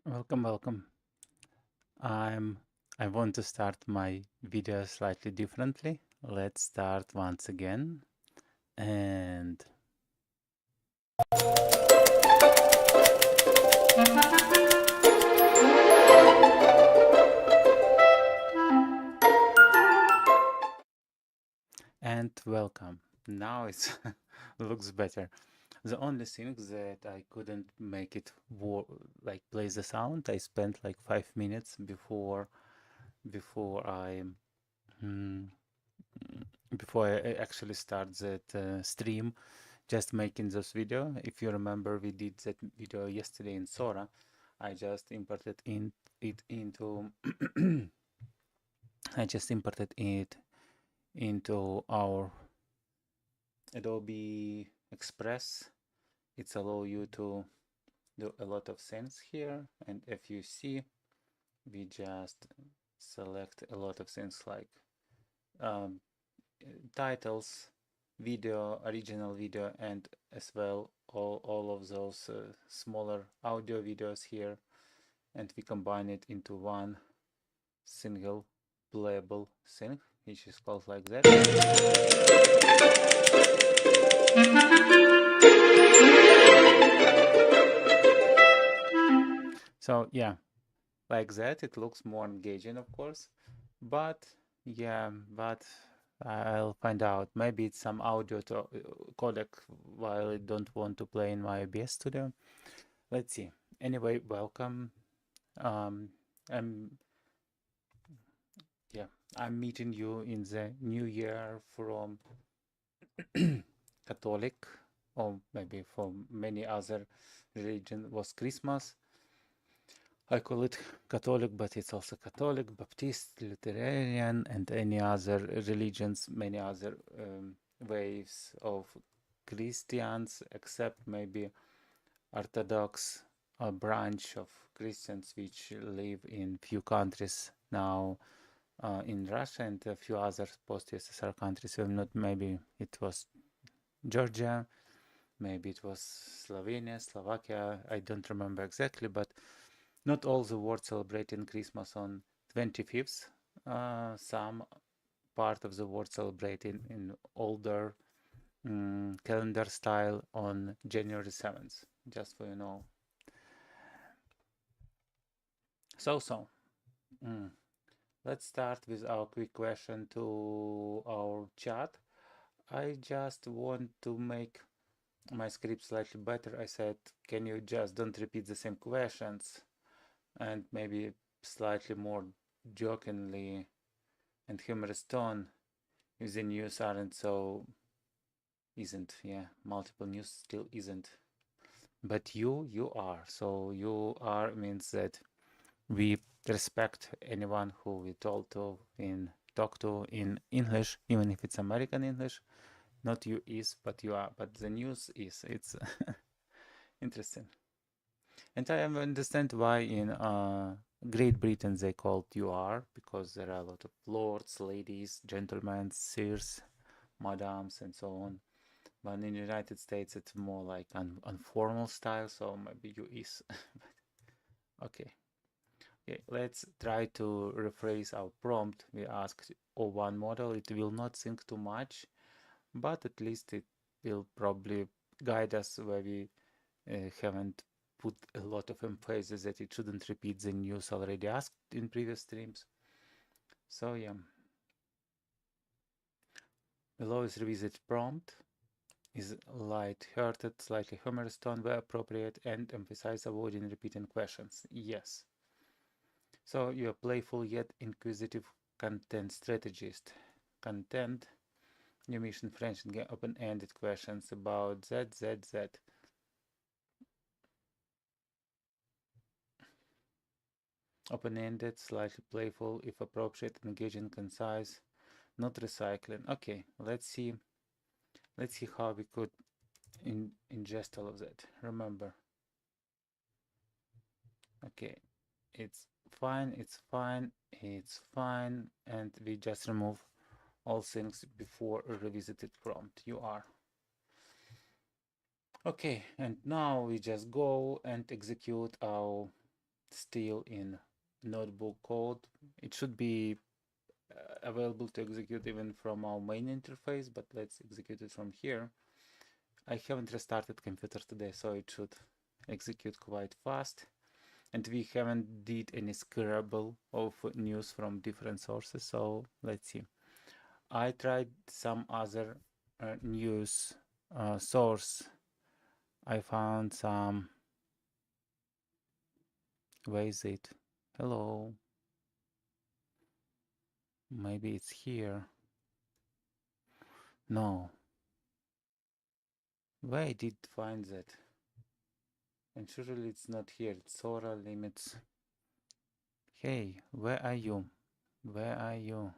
Welcome. I'm I want to start my video slightly differently. Let's start once again. And welcome. Now it looks better. The only thing that I couldn't make it like play the sound. I spent like 5 minutes before I mm, before I actually start that stream, just making this video. If you remember, we did that video yesterday in Sora. I just imported it into I just imported it into our Adobe Express. It's allow you to do a lot of things here, and if you see, we just select a lot of things like um, titles, video, original video, and as well all of those smaller audio videos here, and we combine it into one single playable thing, which is called like that. So yeah, like that, it looks more engaging, of course, but yeah, but I'll find out. Maybe it's some audio to codec while I don't want to play in my OBS studio. Let's see. Anyway, welcome. Um, I'm yeah, I'm meeting you in the new year from Catholic, or maybe for many other religion was Christmas. I call it Catholic, but it's also Catholic, Baptist, Lutheran, and any other religions, many other waves of Christians, except maybe Orthodox, a branch of Christians which live in few countries now, in Russia and a few other post-USSR countries. So not maybe it was Georgia, maybe it was Slovenia, Slovakia. I don't remember exactly, but not all the world celebrating Christmas on 25th. Some part of the world celebrating in older calendar style on January 7th, just for you know. So, let's start with our quick question to our chat. I just want to make my script slightly better. I said, can you just don't repeat the same questions, and maybe slightly more jokingly and humorous tone if the news aren't so multiple news still isn't, but you are, so you are means that we respect anyone who we talk to in English, even if it's American English. Not you is, but you are, but the news is. It's interesting. And I understand why in Great Britain they called you are, because there are a lot of lords, ladies, gentlemen, sirs, madams, and so on. But in the United States it's more like an informal style, so maybe you is. Okay. Okay, let's try to rephrase our prompt. We asked O1 model. It will not think too much, but at least it will probably guide us where we haven't put a lot of emphasis that it shouldn't repeat the news already asked in previous streams. So yeah, below is revisit prompt. Is light-hearted, slightly humorous tone where appropriate, and emphasize avoiding repeating questions. Yes. So you're playful yet inquisitive content strategist. Content, you mentioned French and get open-ended questions about Z. Open-ended, slightly playful, if appropriate, engaging, concise, not recycling. Okay, let's see how we could ingest all of that. Remember. Okay, it's fine, and we just remove all things before a revisited prompt. You are. Okay, and now we just go and execute our still in notebook code. It should be available to execute even from our main interface, but let's execute it from here. I haven't restarted computer today, so it should execute quite fast. And we haven't did any scrabble of news from different sources, so let's see. I tried some other news source. I found some. Where is it? Hello. Maybe it's here. No. Where I did find that? And surely it's not here. It's Sora limits. Hey, where are you? Where are you?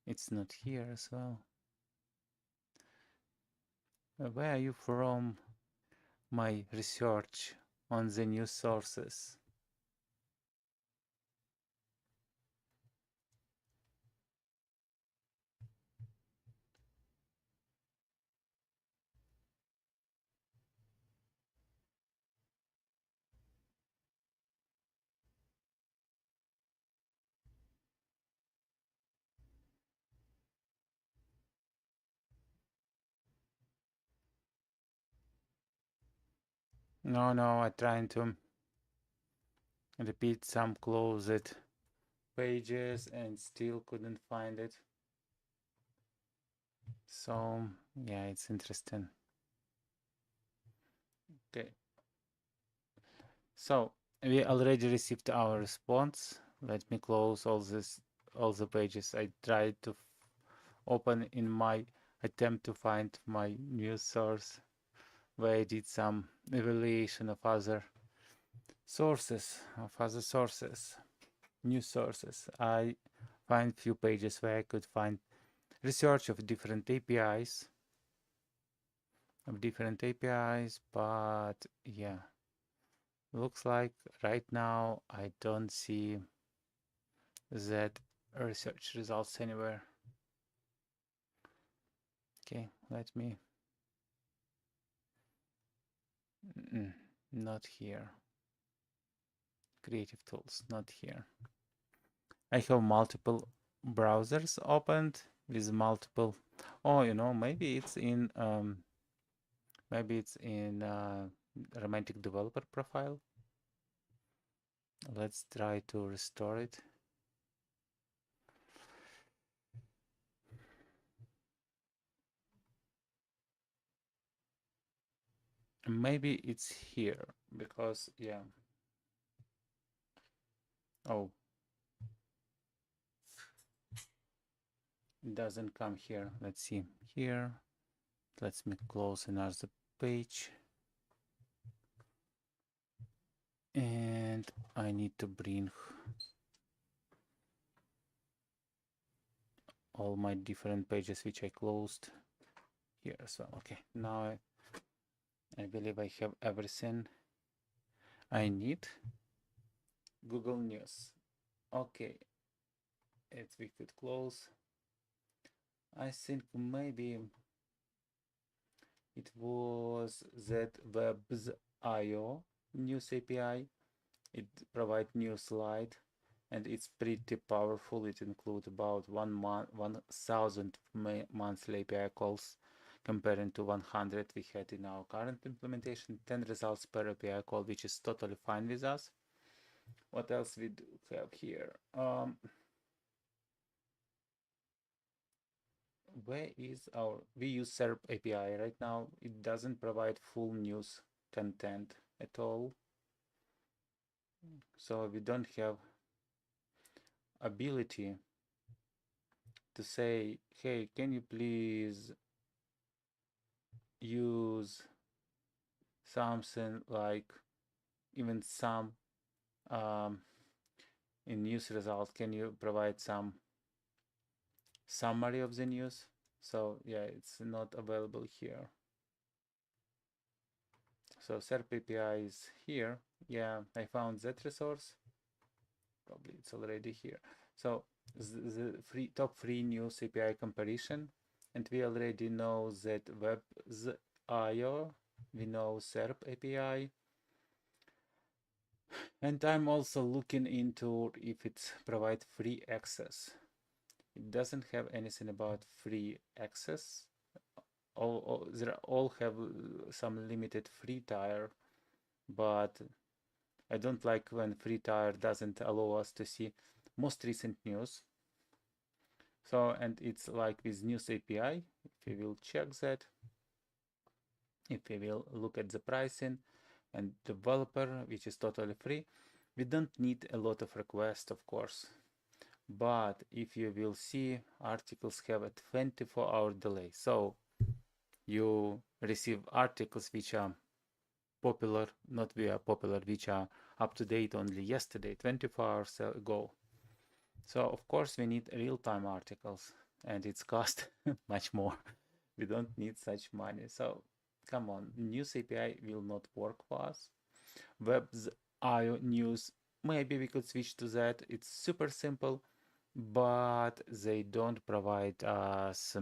It's not here as well. Where are you from? My research on the news sources. No, I'm trying to repeat some closed pages and still couldn't find it. So, yeah, it's interesting. Okay. So, we already received our response. Let me close all the pages I tried to open in my attempt to find my news source, where I did some evaluation of other sources, news sources. I find few pages where I could find research of different APIs, but yeah, looks like right now I don't see that research results anywhere. Okay, let me. Not here. Creative tools, not here. I have multiple browsers opened with multiple. Oh, maybe it's in Romantic Developer Profile. Let's try to restore it. Maybe it's here because, yeah. Oh, it doesn't come here. Let's see here. Let me close another page. And I need to bring all my different pages which I closed here as well. Okay, now I believe I have everything I need. Google News. Okay, we could close. I think maybe it was that Webs.io news API. It provides news slide and it's pretty powerful. It includes about 1,000 monthly API calls comparing to 100 we had in our current implementation. 10 results per API call, which is totally fine with us. What else we do have here? Where is we use SERP API right now. It doesn't provide full news content at all. So we don't have ability to say, hey, can you please use something like even some in news results, can you provide some summary of the news? So yeah, it's not available here. So SERP API is here. Yeah, I found that resource. Probably it's already here. So the top free news API comparison, and we already know that Webs.io, we know SERP API, And I'm also looking into if it provides free access. It doesn't have anything about free access. They all have some limited free tier, but I don't like when free tier doesn't allow us to see most recent news. So, and it's like with News API, if we will check that, if we will look at the pricing and developer, which is totally free, we don't need a lot of requests, of course. But if you will see, articles have a 24-hour delay. So you receive articles which are popular, not very popular, which are up to date only yesterday, 24 hours ago. So of course we need real-time articles, and it's cost much more. We don't need such money. So come on, News API will not work for us. Web's.io News, maybe we could switch to that. It's super simple, but they don't provide us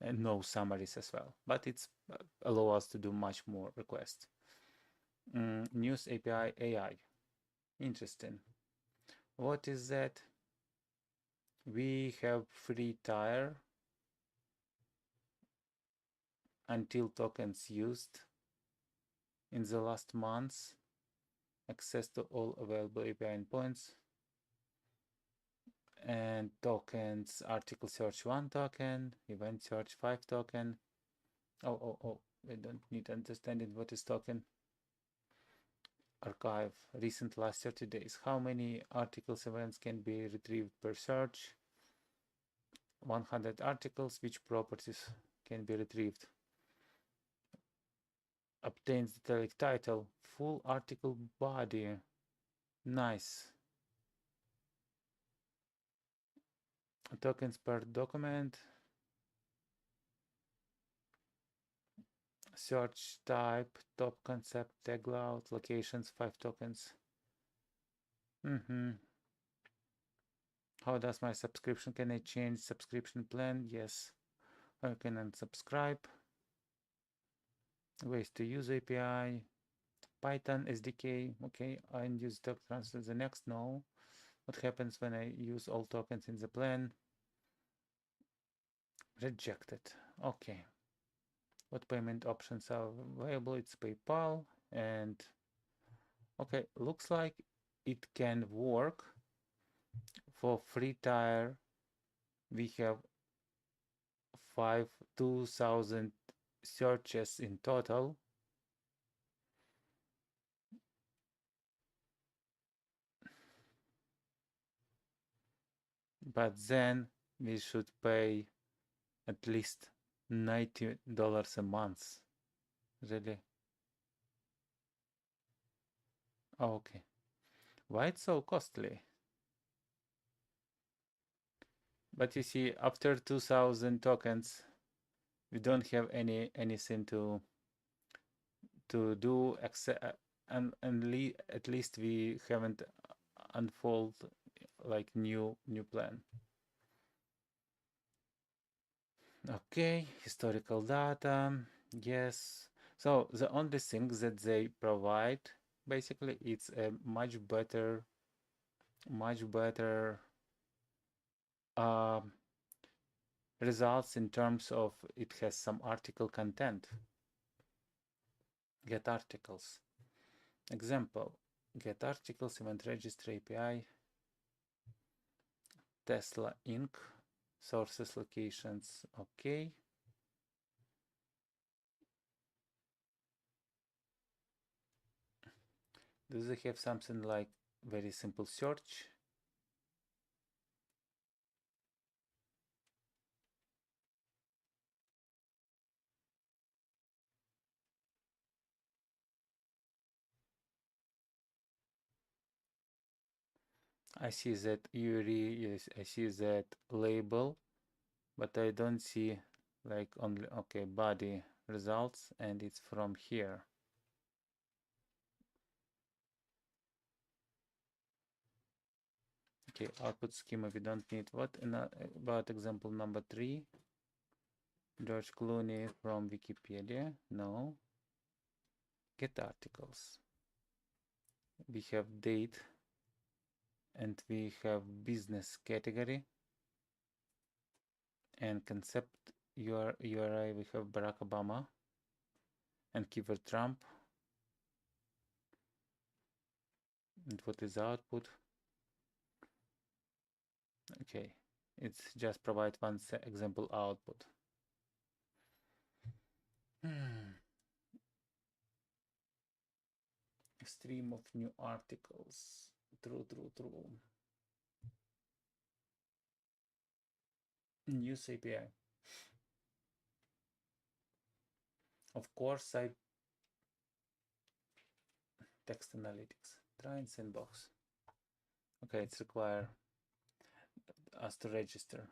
no summaries as well. But it's allow us to do much more requests. News API AI, interesting. What is that? We have free tier until tokens used in the last months, access to all available API endpoints, and tokens, article search 1 token, event search 5 token. Oh, we don't need understanding what is token. Archive, recent last 30 days. How many articles events can be retrieved per search? 100 articles. Which properties can be retrieved? Obtains the title, full article body. Nice. Tokens per document. Search type, top concept, tag cloud, locations, 5 tokens. How does my subscription? Can I change subscription plan? Yes. I can unsubscribe. Ways to use API. Python SDK. Okay, I use doc transfer. The next, no. What happens when I use all tokens in the plan? Rejected. Okay. What payment options are available? It's PayPal. And okay, looks like it can work. For free tier, we have 2,000 searches in total. But then we should pay at least $90 a month. Really? Okay. Why it's so costly? But you see, after 2,000 tokens, we don't have anything to do, and at least we haven't unfold like new plan. Okay, historical data, yes. So the only thing that they provide, basically, it's a much better results in terms of it has some article content. Get articles. Example, get articles, event registry API, Tesla Inc. Sources, locations, okay. Do they have something like very simple search? I see that yes, I see that label, but I don't see like only, okay, body results, and it's from here. Okay, output schema we don't need. What about example number 3? George Clooney from Wikipedia. No. Get articles. we have date, and we have business category, and concept URI, we have Barack Obama, and keyword Trump. And what is the output? Okay, it's just provide one example output. Stream of new articles. True. News API. Of course, I text analytics. Try in sandbox. Okay, it's require us to register.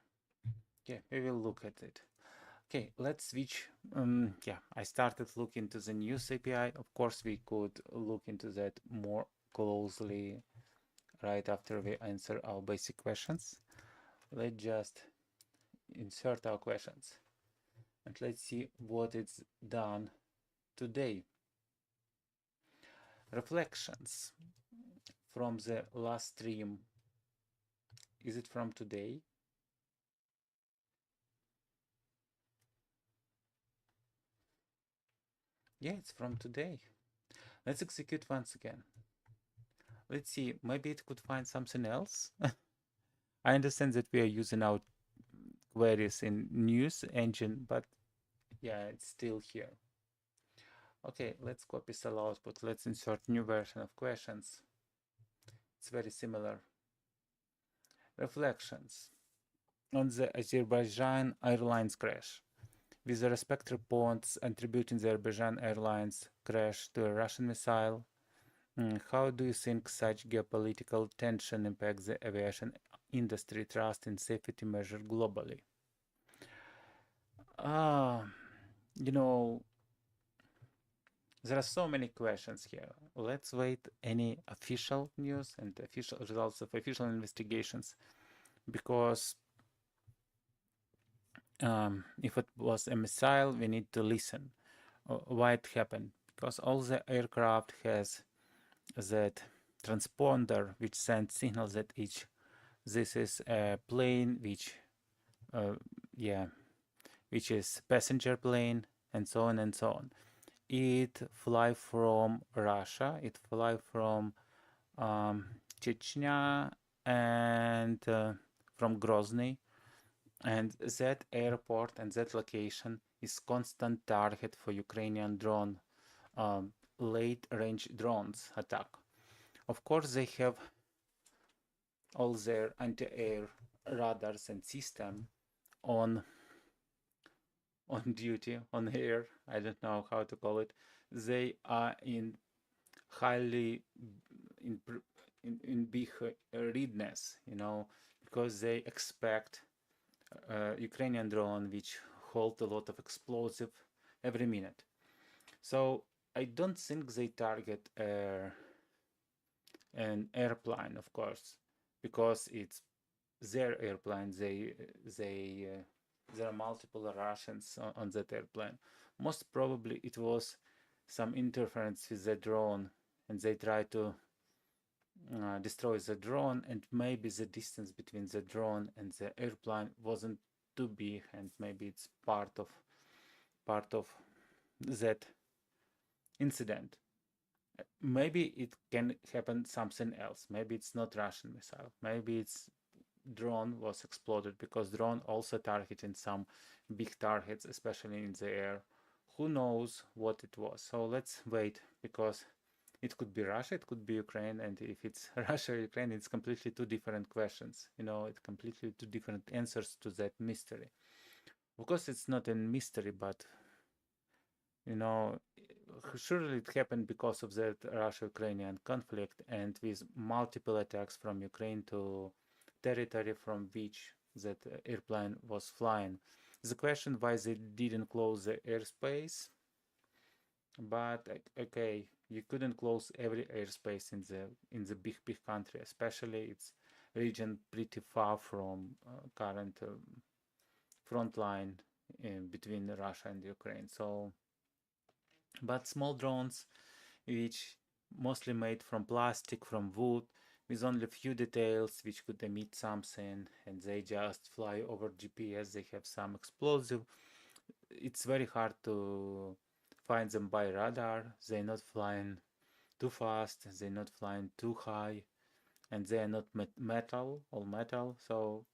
Okay, we will look at it. Okay, let's switch. Yeah, I started looking into the news API. Of course, we could look into that more closely right after we answer our basic questions. Let's just insert our questions and let's see what it's done today. Reflections from the last stream. Is it from today? Yeah, it's from today. Let's execute once again. Let's see, maybe it could find something else. I understand that we are using our queries in news engine, but yeah, it's still here. Okay, let's copy cell output. Let's insert new version of questions. It's very similar. Reflections on the Azerbaijan Airlines crash. With the respect reports attributing the Azerbaijan Airlines crash to a Russian missile, how do you think such geopolitical tension impacts the aviation industry trust and safety measures globally? You know, there are so many questions here. Let's wait any official news and official results of official investigations, because if it was a missile, we need to listen why it happened, because all the aircraft has that transponder which sends signals that this is a plane which which is passenger plane, and so on and so on. It fly from Russia, it fly from Chechnya, and from Grozny, and that airport and that location is constant target for Ukrainian drone, late range drones attack. Of course, they have all their anti-air radars and system on duty, on air. I don't know how to call it. They are in highly in big readiness, because they expect Ukrainian drone which hold a lot of explosive every minute. So I don't think they target an airplane, of course, because it's their airplane. There are multiple Russians on that airplane. Most probably it was some interference with the drone, and they try to destroy the drone, and maybe the distance between the drone and the airplane wasn't too big, and maybe it's part of that incident. Maybe it can happen something else. Maybe it's not Russian missile. Maybe it's drone was exploded, because drone also targeting some big targets, especially in the air. Who knows what it was? So let's wait, because it could be Russia, it could be Ukraine, and if it's Russia or Ukraine, it's completely two different questions. It's completely two different answers to that mystery. Of course, it's not a mystery, but surely it happened because of that Russia-Ukrainian conflict, and with multiple attacks from Ukraine to territory from which that airplane was flying. The question why they didn't close the airspace, but okay, you couldn't close every airspace in the big country, especially its region pretty far from current front line between Russia and Ukraine. So, but small drones which mostly made from plastic, from wood, with only few details which could emit something, and they just fly over GPS. They have some explosive. It's very hard to find them by radar. They're not flying too fast, they're not flying too high, and they are not all metal, so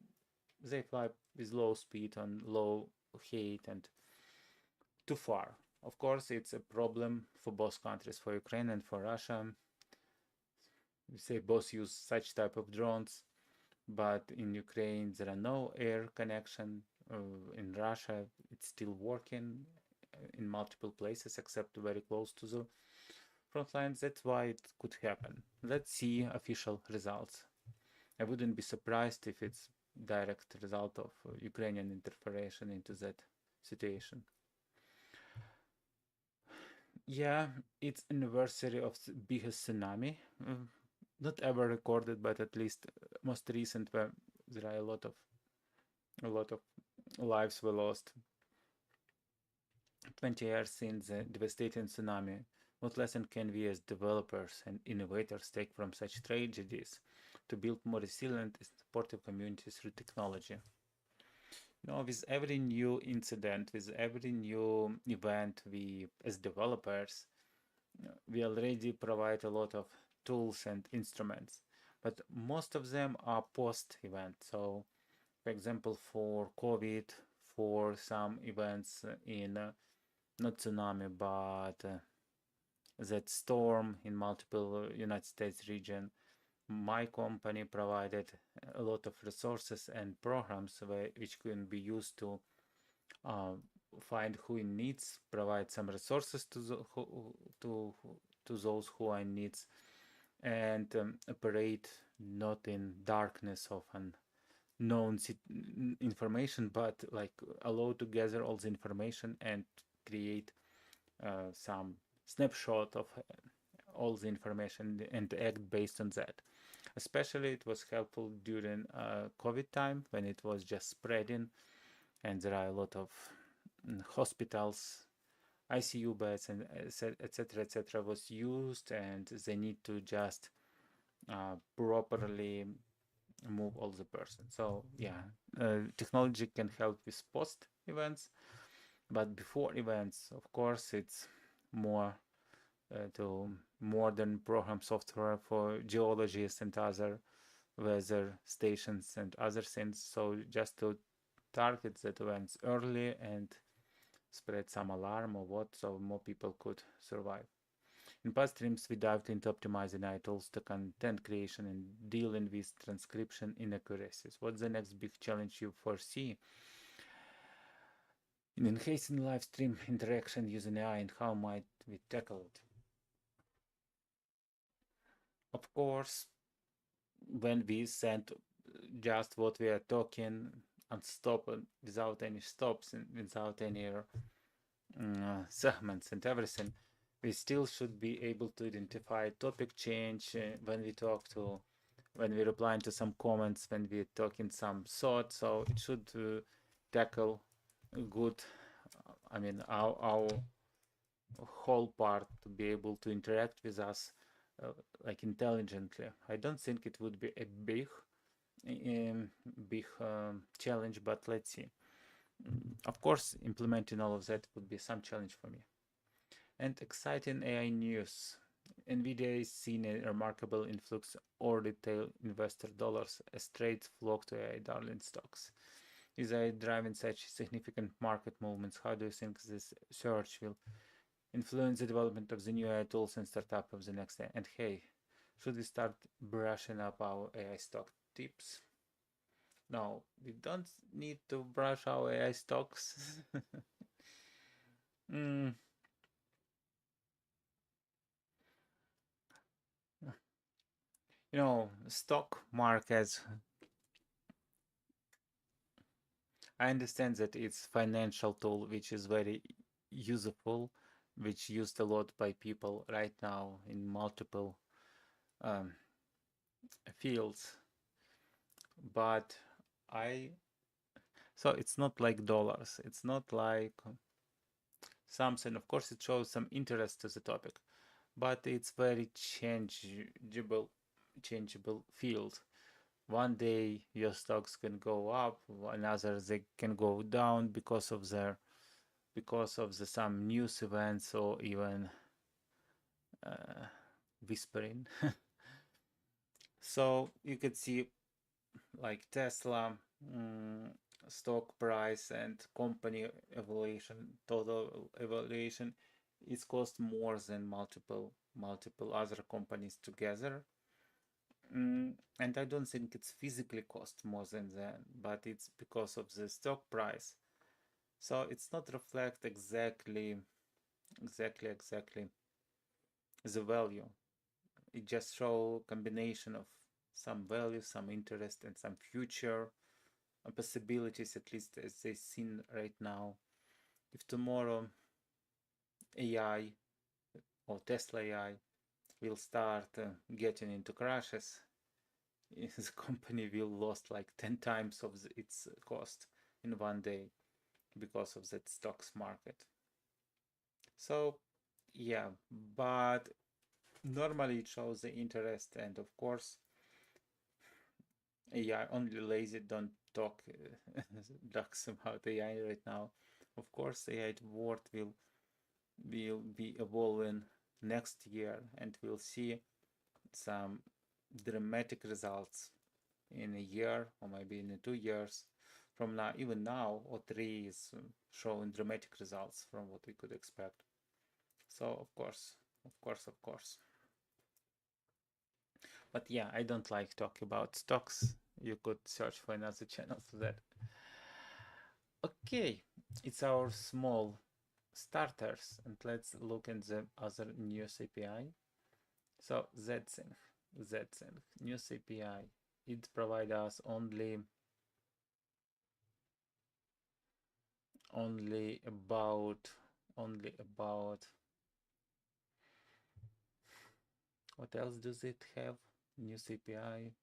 they fly with low speed and low height and too far. Of course, it's a problem for both countries, for Ukraine and for Russia. We say both use such type of drones, but in Ukraine there are no air connection. In Russia, it's still working in multiple places except very close to the front lines. That's why it could happen. Let's see official results. I wouldn't be surprised if it's direct result of Ukrainian interference into that situation. Yeah, it's anniversary of the biggest tsunami. Not ever recorded, but at least most recent, where there are a lot of lives were lost. 20 years since the devastating tsunami. What lesson can we as developers and innovators take from such tragedies to build more resilient and supportive communities through technology? You know, with every new incident, with every new event, we as developers, we already provide a lot of tools and instruments, but most of them are post-event. So, for example, for COVID, for some events in not tsunami, but that storm in multiple United States region, my company provided a lot of resources and programs which can be used to find who in needs, provide some resources to those who are in needs, and operate not in darkness of unknown information, but like allow to gather all the information and create some snapshot of all the information and act based on that. Especially it was helpful during COVID time when it was just spreading, and there are a lot of hospitals, ICU beds, and etc. was used, and they need to just properly move all the person. So yeah, technology can help with post events, but before events, of course, it's more to modern program software for geologists and other weather stations and other things. So just to target that events early and spread some alarm or what, so more people could survive. In past streams, we dived into optimizing AI tools to content creation and dealing with transcription inaccuracies. What's the next big challenge you foresee in enhancing live stream interaction using AI, and how might we tackle it? Of course, when we send just what we are talking and stop without any stops and without any segments and everything, we still should be able to identify topic change when we reply to some comments, when we're talking some thoughts. So it should tackle good, I mean, our whole part to be able to interact with us like intelligently. I don't think it would be a big challenge, but let's see. Of course, implementing all of that would be some challenge for me. And exciting AI news. Nvidia is seeing a remarkable influx of retail investor dollars as trades flock to AI darling stocks. Is AI driving such significant market movements? How do you think this surge will influence the development of the new AI tools and startup of the next day? And hey, should we start brushing up our AI stock tips? No, we don't need to brush our AI stocks. mm. You know, stock markets, I understand that it's financial tool which is very useful, which used a lot by people right now in multiple um, fields, but so it's not like dollars, it's not like something. Of course it shows some interest to the topic, but it's very changeable field. One day your stocks can go up, another they can go down because of the some news events or even uh, whispering. So you could see like Tesla stock price and company evaluation, total evaluation, is cost more than multiple other companies together. And I don't think it's physically cost more than that, but it's because of the stock price. So it's not reflect exactly the value. It just show combination of some value, some interest, and some future possibilities, at least as they seen right now. If tomorrow AI or Tesla AI will start getting into crashes, the company will lost like 10 times of its cost in one day because of that stocks market. So yeah, but normally it shows the interest, and of course AI only lazy don't talk ducks about AI right now. Of course AI word will be evolving next year, and we'll see some dramatic results in a year or maybe in 2 years from now. Even now or 3 is showing dramatic results from what we could expect. So of course. But yeah, I don't like talk about stocks. You could search for another channel for that. Okay, it's our small starters, and let's look at the other news API. So ZSync news API. It provides us only about what else does it have? News API.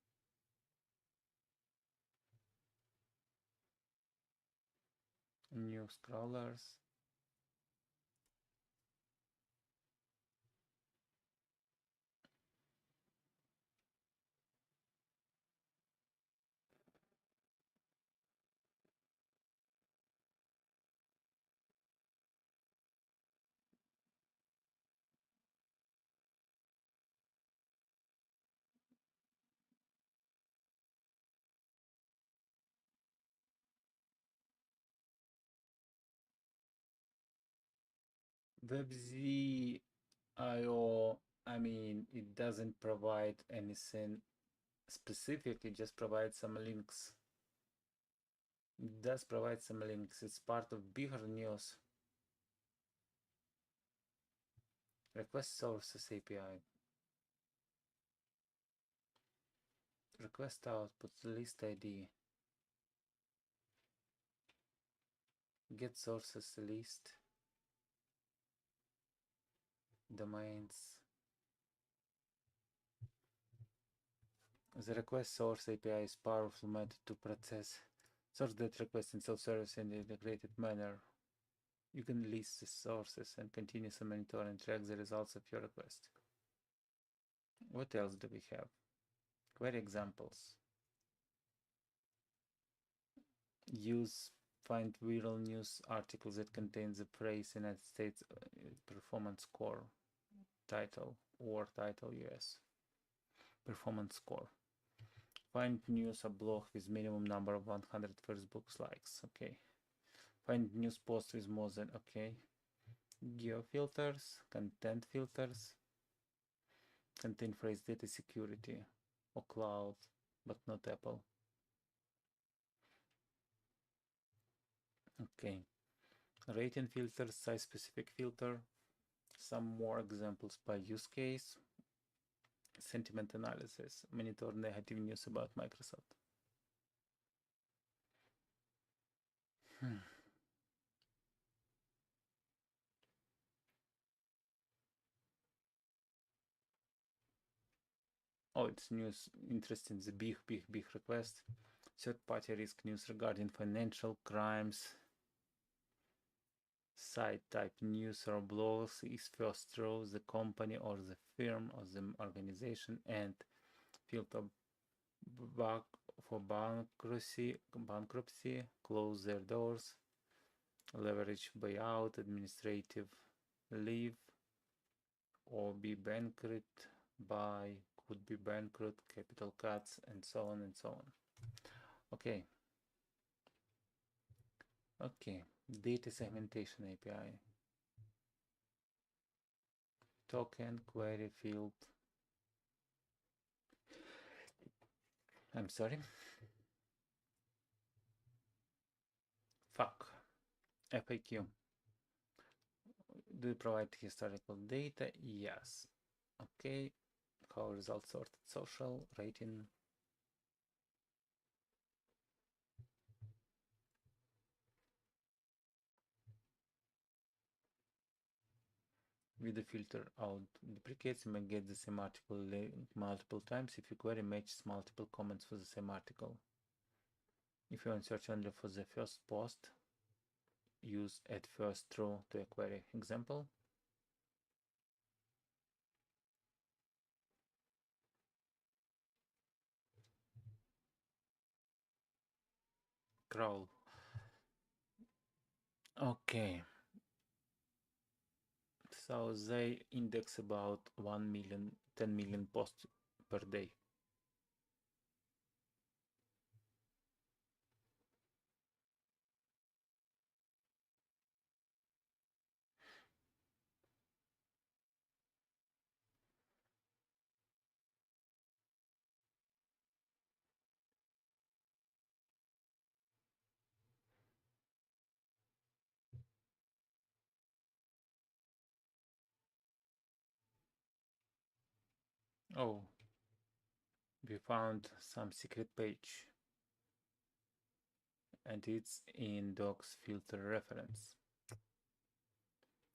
News crawlers. WebZ.io, I mean, it doesn't provide anything specific, it just provides some links. It does provide some links. It's part of bigger news. Request sources API. Request output list ID. Get sources list. Domains. The request source API is powerful method to process source data requests in self-service in an integrated manner. You can list the sources and continuously monitor and track the results of your request. What else do we have? Query examples. Use find viral news articles that contain the phrase United States performance score title or title US performance score. Find news or blog with minimum number of 100 first books likes. Okay. Find news post with more than okay. Geo filters, content filters, contain phrase data security or cloud, but not Apple. Okay. Rating filters, size specific filter, some more examples by use case. Sentiment analysis, monitor negative news about Microsoft. Oh, it's news interesting, the big request. Third party risk news regarding financial crimes. Site type news or blogs is first row, the company or the firm or the organization, and filter back for bankruptcy, close their doors, leverage buyout, administrative leave, or be bankrupt by, could be bankrupt, capital cuts, and so on and so on. Okay. Okay, data segmentation API. Token query field. I'm sorry. Fuck. FAQ. Do you provide historical data? Yes. Okay. How results sorted? Social rating. With the filter out duplicates, you may get the same article multiple times if your query matches multiple comments for the same article. If you want to search only for the first post, use at first row to a query. Example. Crawl. Okay. So they index about 1 million, 10 million posts per day. Oh, we found some secret page, and it's in docs filter reference.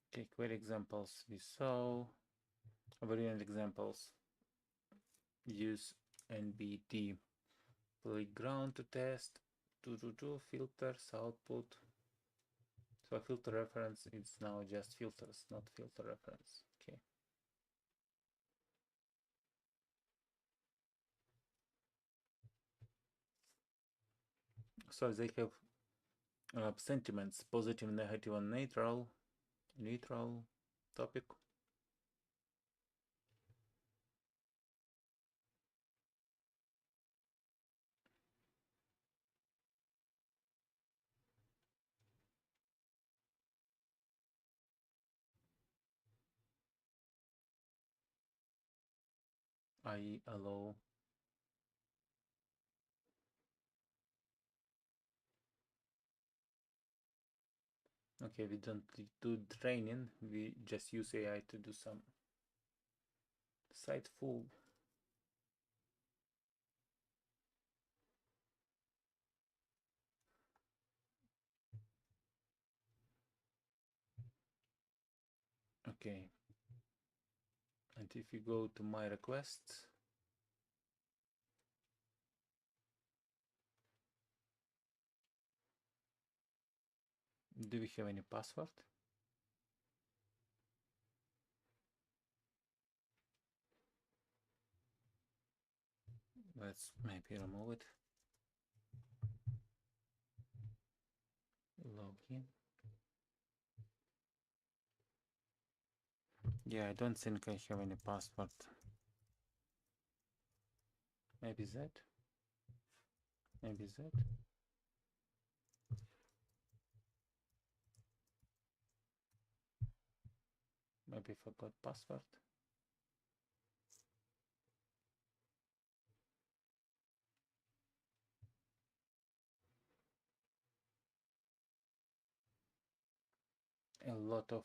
Okay, query examples we saw. Variant examples. Use NBD playground to test. Filters output. So filter reference is now just filters, not filter reference. Okay. So they have sentiments, positive, negative, and neutral topic. I allow. Okay, we don't do training, we just use AI to do some site full. Okay, and if you go to my requests, do we have any password? Let's maybe remove it. Login. Yeah, I don't think I have any password. Maybe that. Maybe that. Maybe forgot password. A lot of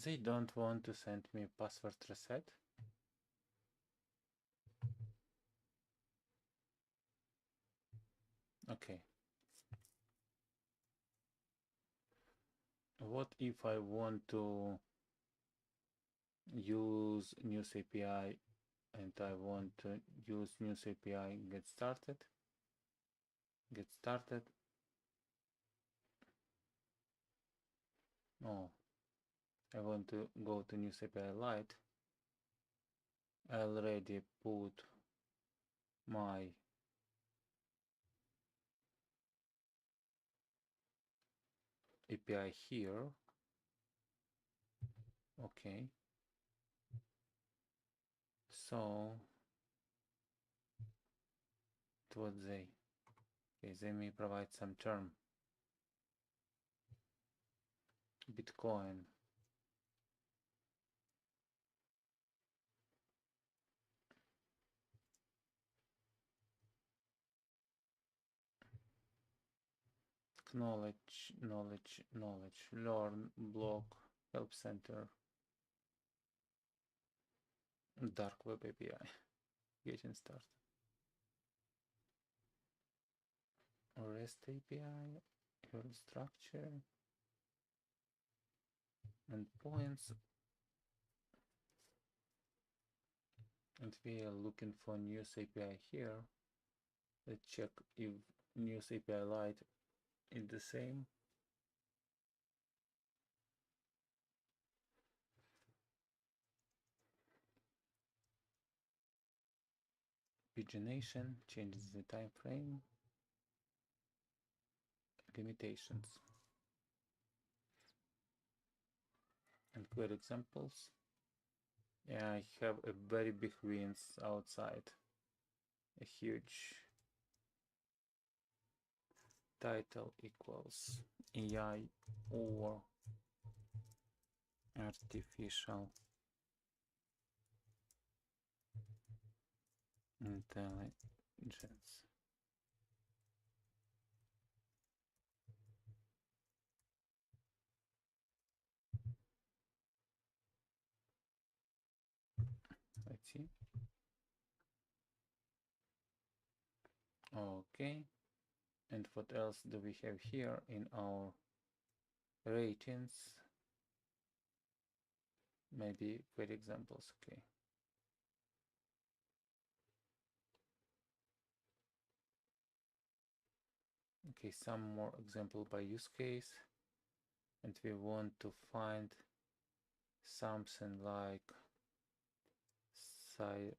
they don't want to send me password reset. Okay. What if I want to use news API, and I want to use news API get started. Oh, I want to go to news API Lite. I already put my API here. Okay. So what they may provide some term. Bitcoin. Knowledge, learn, blog, help center, dark web API, getting started. REST API, URL structure, endpoints, and we are looking for news API here. Let's check if news API Lite is the same. Pagination changes the time frame. Limitations. And query examples. Yeah, I have a very big wins outside. A huge title equals AI or artificial intelligence. Let's see. Okay. And what else do we have here in our ratings? Maybe query examples. Okay. Okay, some more example by use case. And we want to find something like site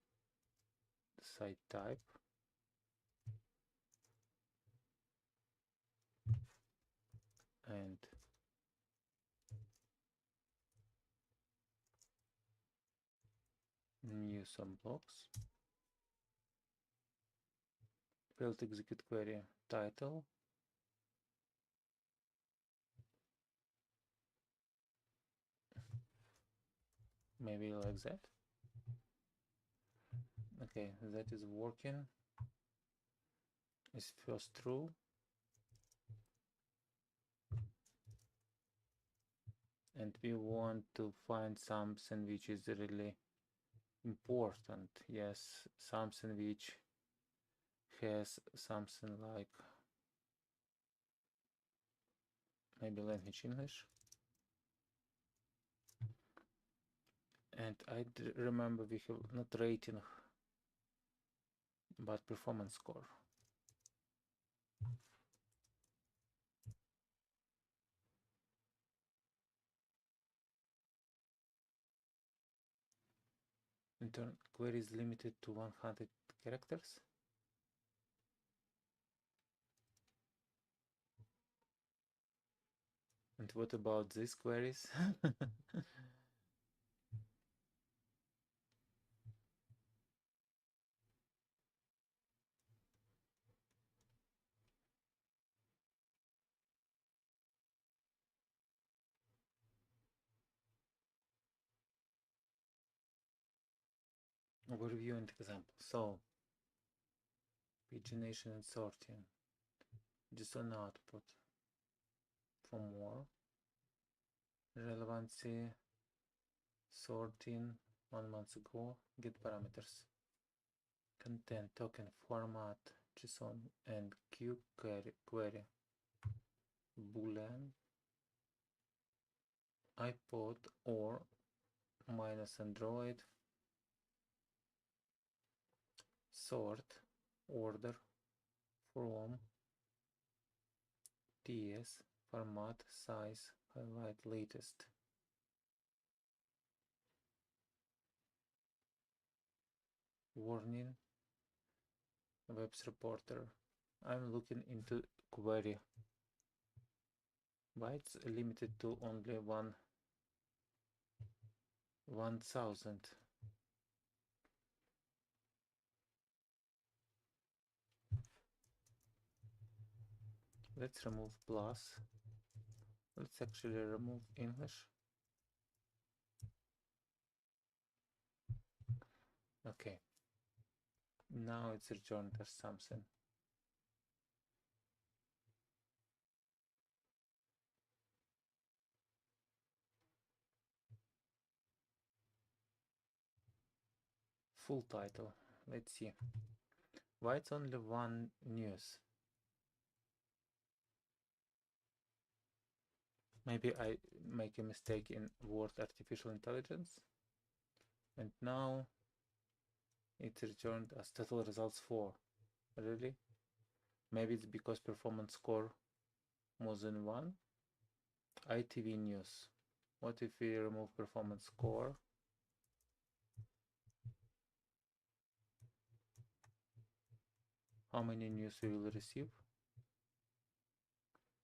type. And new some blocks. Failed to execute query title. Maybe like that. Okay, that is working. Is first true. And we want to find something which is really important. Yes, something which has something like maybe language English. And I remember we have not rating but performance score. In turn, query is limited to 100 characters. And what about these queries? Overview and example. So, pagination and sorting. JSON output for more. Relevancy sorting 1 month ago. Get parameters. Content token format JSON and Q query. Boolean iPod or minus Android, sort, order, from, TS, format, size, highlight latest. Warning, webs reporter. I'm looking into query. Why it's limited to only 1000? Let's remove plus. Let's actually remove English. Okay. Now it's returned as something. Full title. Let's see. Why it's only one news? Maybe I make a mistake in word artificial intelligence. And now it's returned as total results 4. Really? Maybe it's because performance score more than 1. ITV news. What if we remove performance score? How many news we will receive?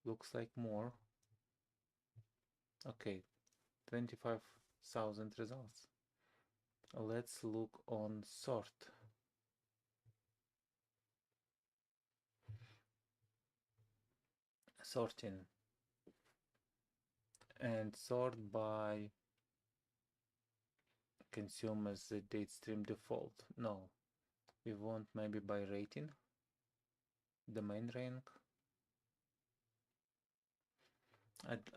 Looks like more. Okay, 25,000 results. Let's look on sort. Sorting. And sort by consumers the date stream default. No, we want maybe by rating, domain rank.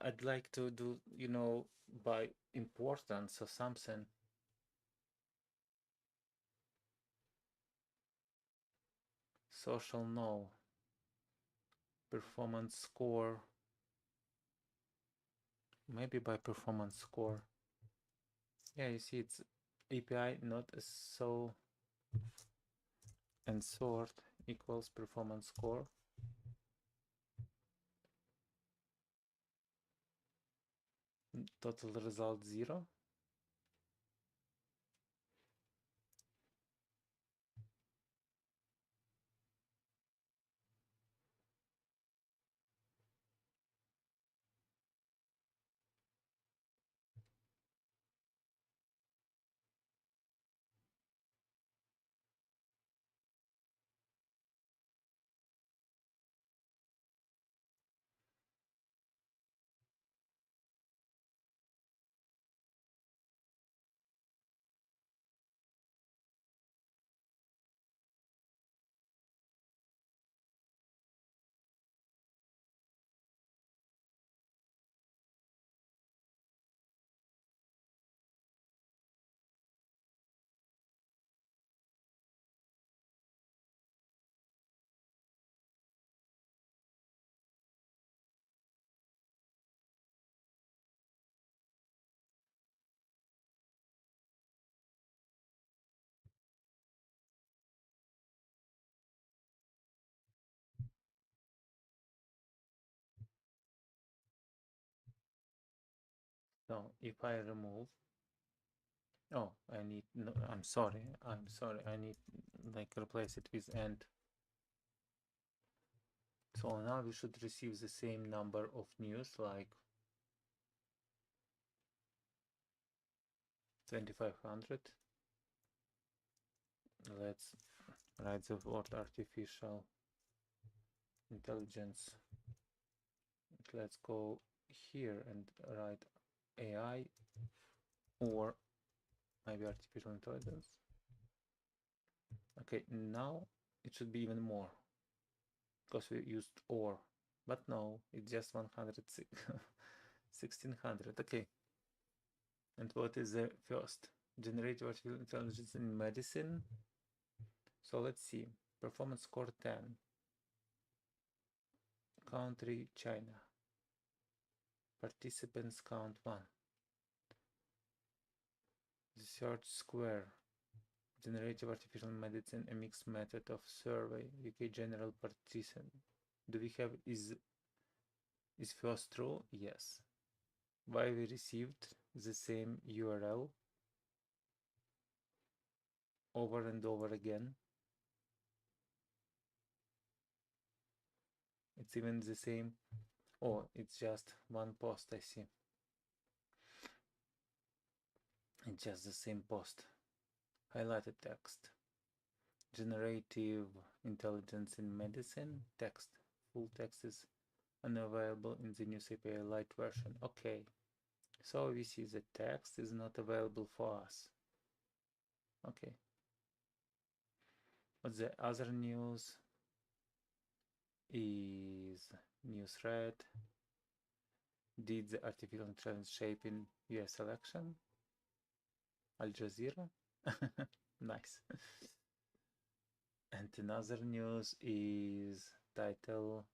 I'd like to do, you know, by importance or something. Social, no. Performance score. Maybe by performance score. Yeah, you see it's API not so, and sort equals performance score. Total result 0. So if I remove, oh, I need, no, I'm sorry, I need like replace it with end. So now we should receive the same number of news, like 2500. Let's write the word artificial intelligence. Let's go here and write AI or maybe artificial intelligence. Okay, now it should be even more because we used or, but no, it's just 1600. Okay. And what is the first? Generative artificial intelligence in medicine. So let's see. Performance score 10. Country China. Participants count 1. The search square. Generative artificial medicine, a mixed method of survey. UK general partition. Do we have is first true? Yes. Why we received the same URL over and over again? It's even the same. Oh, it's just one post, I see. It's just the same post. Highlighted text. Generative intelligence in medicine. Text. Full text is unavailable in the News API Lite version. Okay. So we see the text is not available for us. Okay. But the other news is new thread. Did the artificial intelligence shape in US election? Al Jazeera? Nice. And another news is title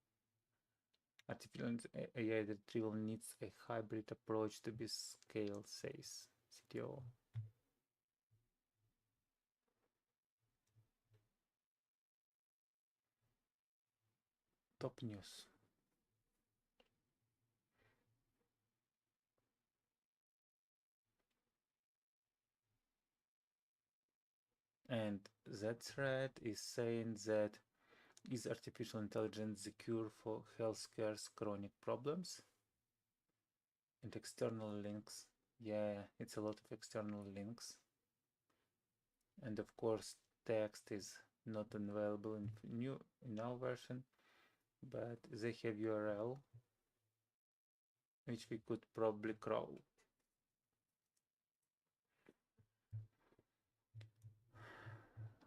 Artificial AI retrieval needs a hybrid approach to be scaled, says CTO. Top news. And that thread is saying that is artificial intelligence the cure for healthcare's chronic problems? And external links. Yeah, it's a lot of external links. And of course, text is not available in our version, but they have URL which we could probably crawl.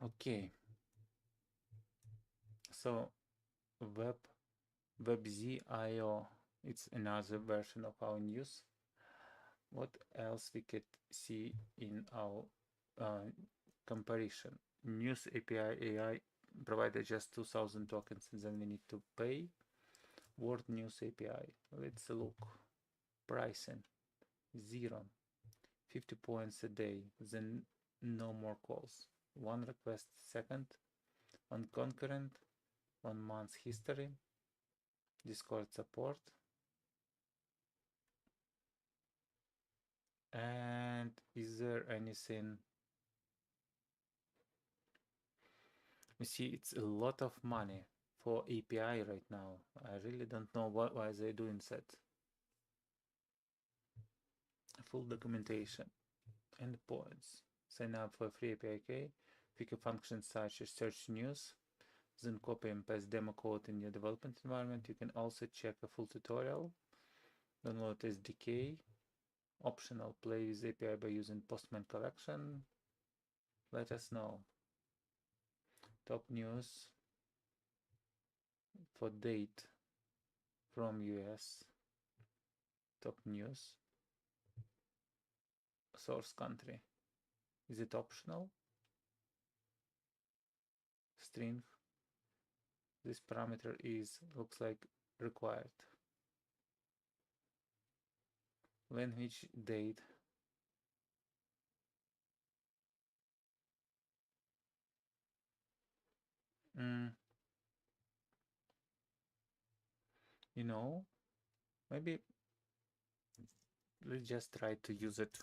Okay. So WebZ.io, it's another version of our news. What else we could see in our comparison? News API AI provided just 2000 tokens and then we need to pay. Word News API, let's look. Pricing, 0. 50 points a day, then no more calls. One request second, one concurrent, 1 month history, Discord support, and is there anything? You see, it's a lot of money for API right now. I really don't know why they're doing that. Full documentation, endpoints. Sign up for free API key, feature functions such as search news, then copy and paste demo code in your development environment. You can also check a full tutorial, download SDK, optional, play with API by using Postman collection. Let us know. Top news for date from US. Top news. Source country. Is it optional? String. This parameter looks like required. Language, date. You know, maybe let's just try to use it.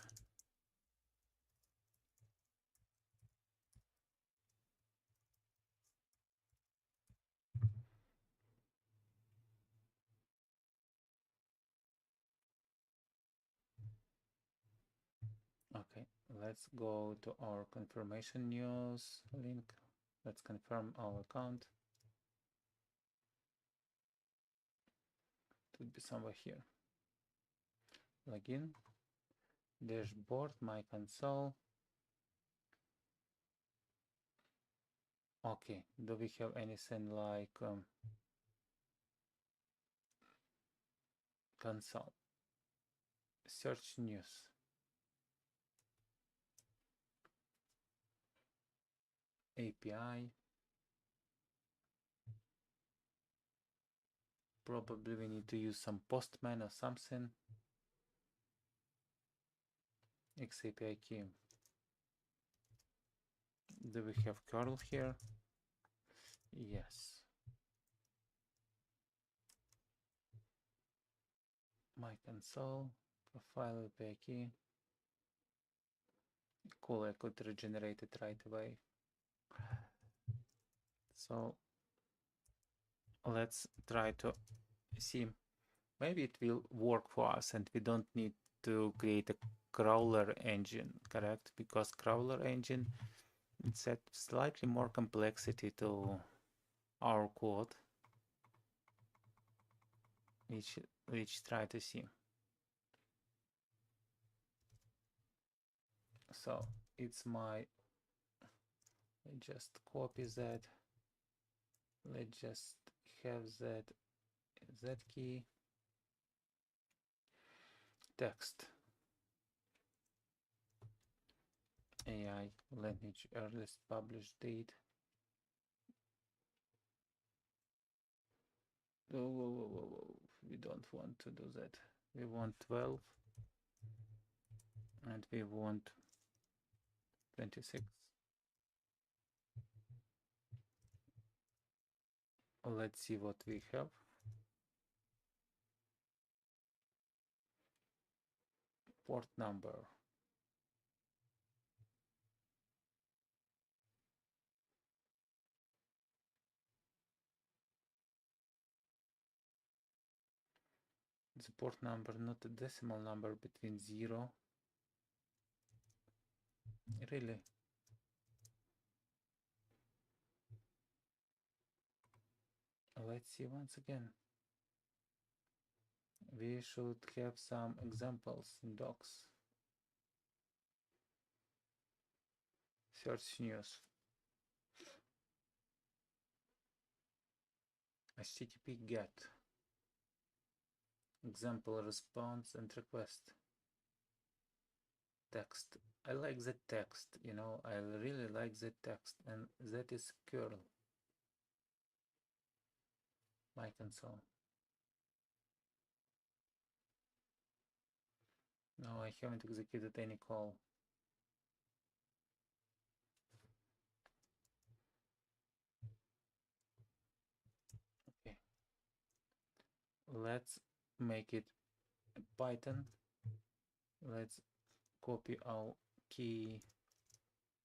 Okay, let's go to our confirmation news link. Let's confirm our account. It would be somewhere here. Login, dashboard, my console. Okay, do we have anything like console? Search news. API. Probably we need to use some Postman or something. XAPI key. Do we have curl here? Yes. My console, profile API key. Cool, I could regenerate it right away. So let's try to see. Maybe it will work for us and we don't need to create a crawler engine, correct? Because crawler engine, it's adds slightly more complexity to our code, which try to see. So it's my, just copy that. Let's just have that key. Text. AI language earliest published date. Whoa. We don't want to do that. We want 12 and we want 26. Let's see what we have. Port number. The port number, not a decimal number between 0. Really? Let's see once again. We should have some examples in docs. Search news. HTTP GET. Example response and request. Text. I like the text, you know, I really like the text, and that is curl. My console. No, I haven't executed any call. Okay. Let's make it Python. Let's copy our key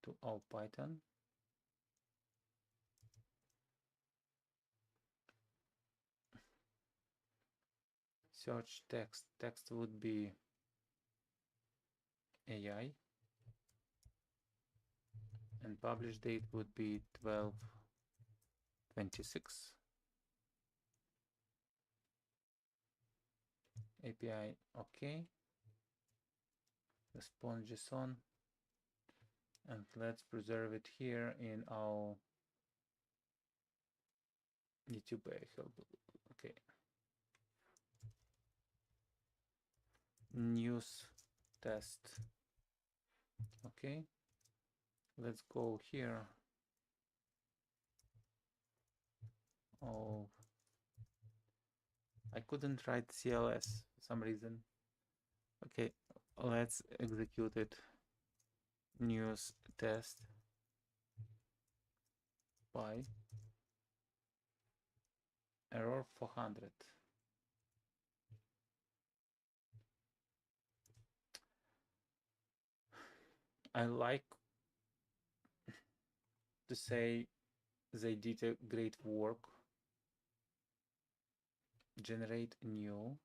to our Python. Search text. Text would be AI. And publish date would be 12/26. API, okay. Response JSON. And let's preserve it here in our YouTube help. Okay. News test. Okay. Let's go here. Oh, I couldn't write CLS for some reason. Okay, let's execute it. News test by error 400. I like to say they did a great work. Generate new,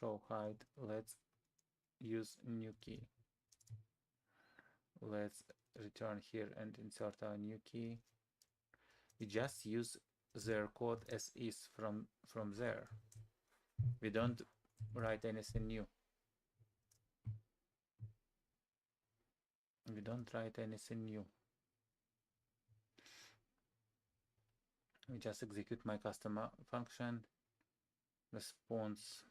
show hide. Let's use new key. Let's return here and insert our new key. We just use their code as is from there. We don't write anything new. We don't write anything new. We just execute my customer function, response.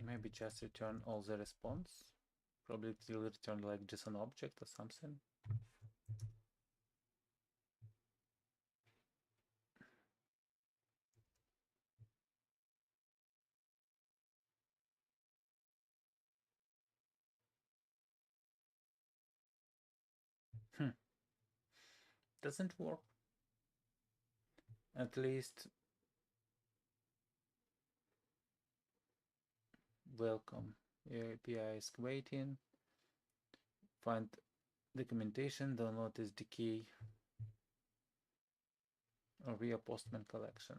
Maybe just return all the response. Probably it will return like JSON object or something. doesn't work. At least welcome. Your API is waiting. Find documentation, download SDK or via Postman collection.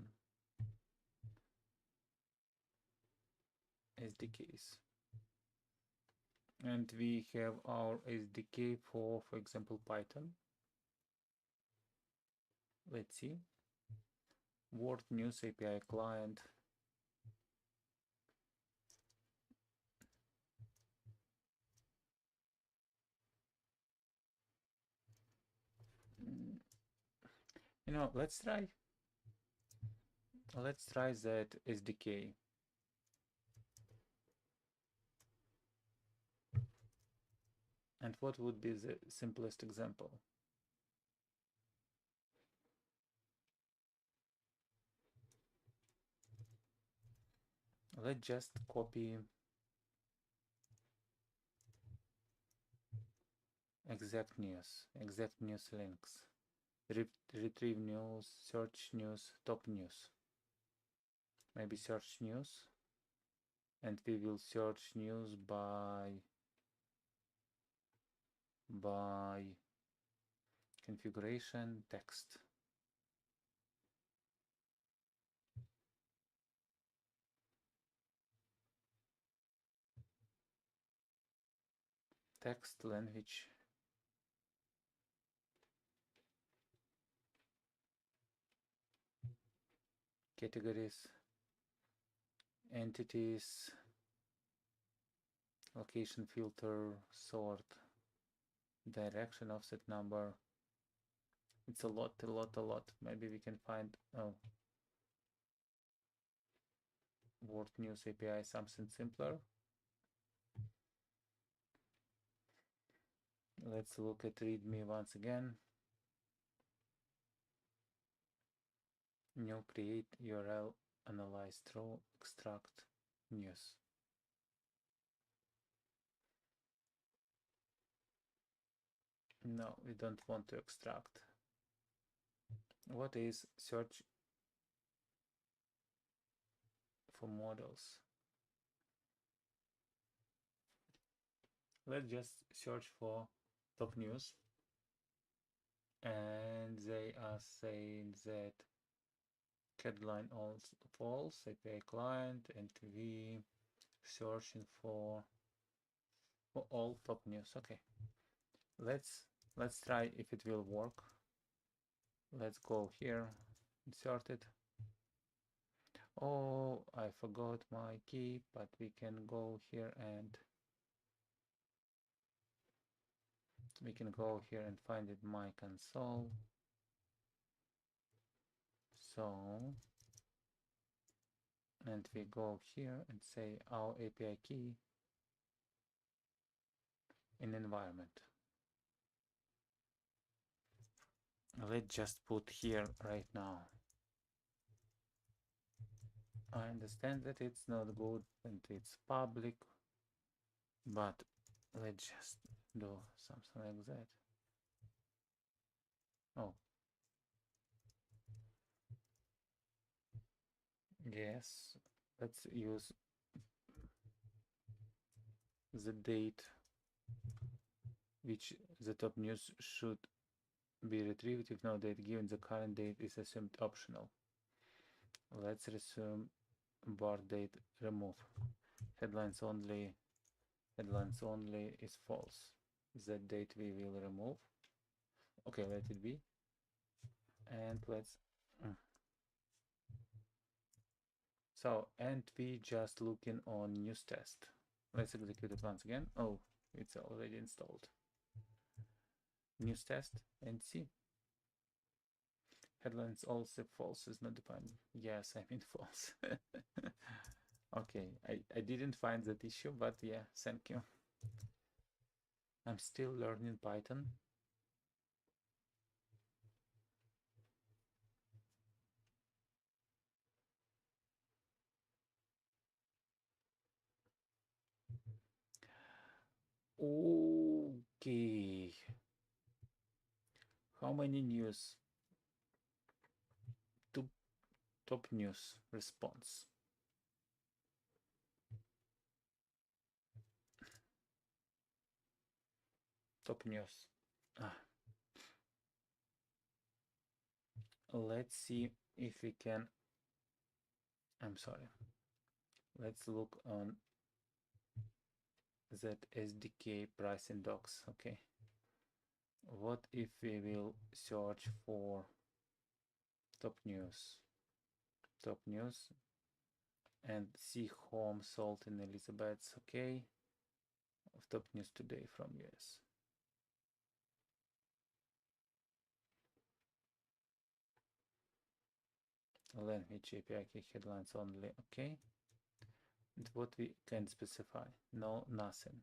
SDKs. And we have our SDK for example, Python. Let's see. Word News API client. You know, let's try that SDK. And what would be the simplest example? Let's just copy exact news links. Retrieve news, search news, top news. Maybe search news. And we will search news by configuration text. Text language. Categories, entities, location filter, sort, direction, offset number. It's a lot. Maybe we can find Word News API, something simpler. Let's look at README once again. New, create URL, analyze through, extract news. No, we don't want to extract. What is search for models? Let's just search for top news. And they are saying that headline also false, API client, and we searching for all top news. Okay, let's try if it will work. Let's go here, insert it. Oh, I forgot my key, but we can go here and find it in my console. So, and we go here and say our API key in environment. Let's just put here right now. I understand that it's not good and it's public, but let's just do something like that. Oh, yes, let's use the date which the top news should be retrieved. If no date given, the current date is assumed optional. Let's resume bar date remove. Headlines only is false. That date we will remove. Okay, let it be. And let's so, and we just looking on news test. Let's execute it once again. Oh, it's already installed. News test and see. Headlines also false is not defined. Yes, I mean false. Okay, I didn't find that issue, but yeah, thank you. I'm still learning Python. Okay. How many news? Top news response. Top news. Let's see if we can. I'm sorry. Let's look on that SDK price index. Okay. What if we will search for top news? Top news and see home sold in Elizabeth's. Okay. Of top news today from US. Language API key headlines only. Okay. And what we can specify? No, nothing.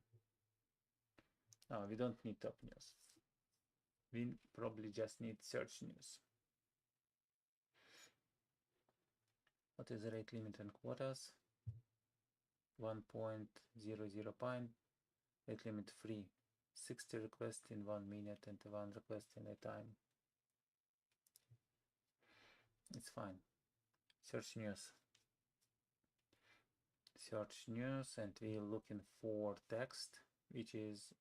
We don't need top news. We probably just need search news. What is the rate limit and quotas? 1.00 pine. Rate limit free. 60 requests in 1 minute and 1 request in a time. It's fine. Search news. Search news, and we're looking for text, which is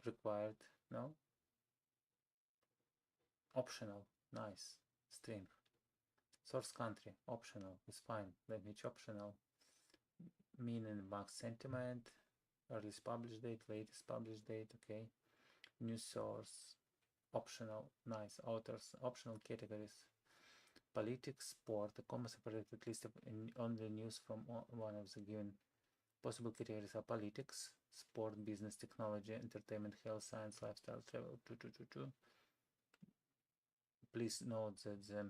required. No? Optional. Nice. String. Source country. Optional. It's fine. Language optional. Mean and max sentiment. Earliest published date. Latest published date. Okay. News source. Optional. Nice. Authors. Optional categories. Politics, sport, a comma separated list of only news from one of the given possible categories are politics, sport, business, technology, entertainment, health, science, lifestyle, travel. Please note that the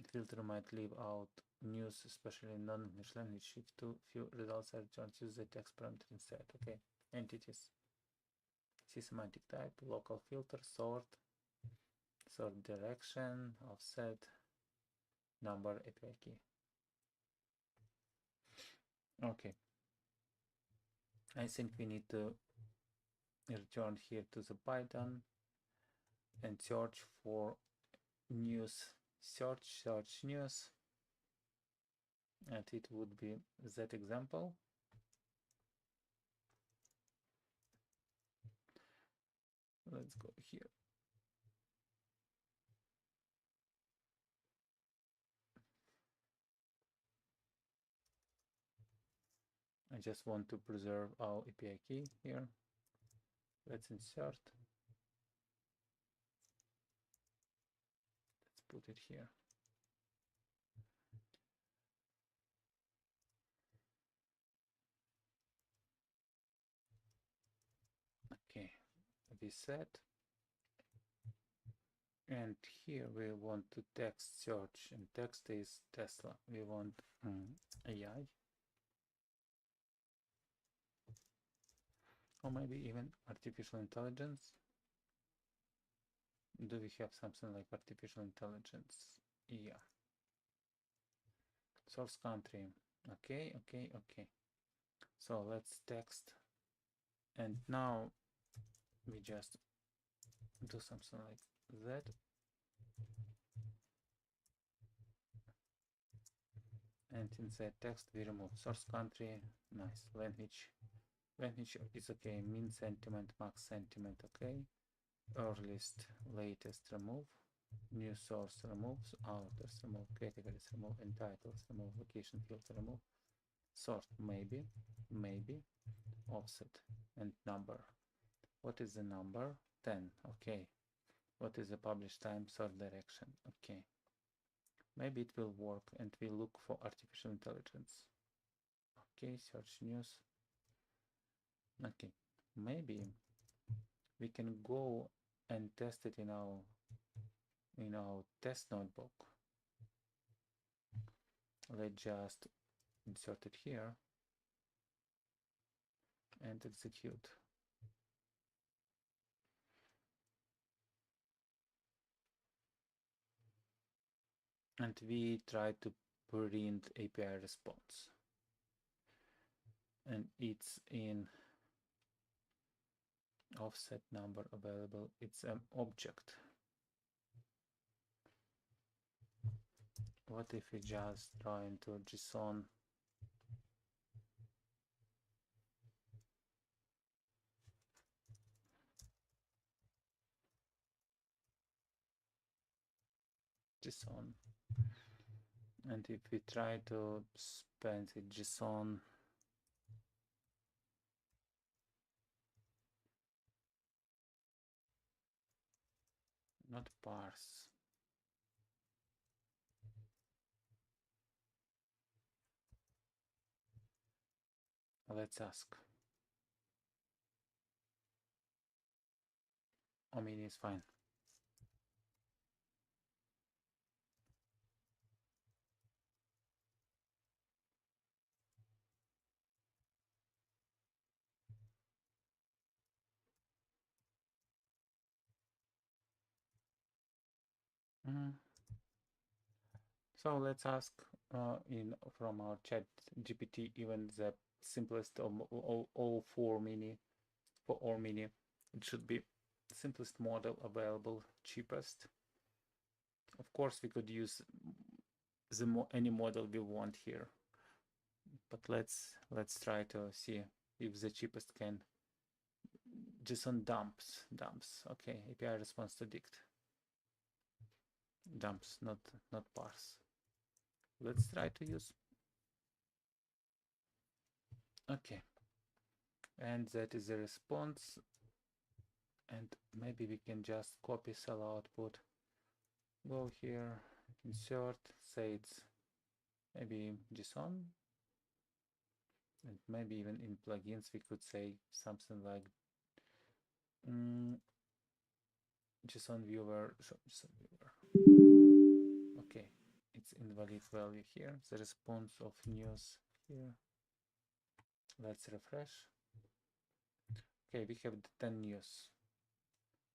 filter might leave out news, especially in non-English language. If too few results are returned, use the text parameter instead. Okay, entities. See semantic type, local filter, sort direction, offset, number, API key. Okay. I think we need to return here to the Python and search for news. Search news, and it would be that example. Let's go here. I just want to preserve our API key here. Let's insert. Let's put it here. Okay, we set. And here we want to text search, and text is Tesla. We want AI. Or maybe even artificial intelligence. Do we have something like artificial intelligence? Yeah. Source country. Okay. So let's text. And now we just do something like that. And inside text we remove source country. Nice. Language is okay. Mean sentiment, max sentiment, okay. Earliest, latest remove. New source removes. Authors remove. Categories remove. And titles remove. Location filter remove. Sort maybe. Offset and number. What is the number? 10. Okay. What is the publish time? Sort direction. Okay. Maybe it will work, and we look for artificial intelligence. Okay, search news. Okay, maybe we can go and test it in our test notebook. Let's just insert it here and execute. And we try to print API response. And it's in offset number available. It's an object. What if we just try into JSON? JSON. And if we try to spend it JSON, not parse. Let's ask. Omni is fine. So let's ask from our chat GPT even the simplest of all four mini for all mini. It should be simplest model available, cheapest. Of course, we could use any model we want here, but let's try to see if the cheapest can. JSON dumps. Okay, API response to dict. Dumps, not parse. Let's try to use. Okay, and that is the response. And maybe we can just copy cell output. Go here, insert, say it's maybe JSON, and maybe even in plugins we could say something like JSON viewer. Okay, it's invalid value here. The response of news here. Let's refresh. Okay, we have the 10 news.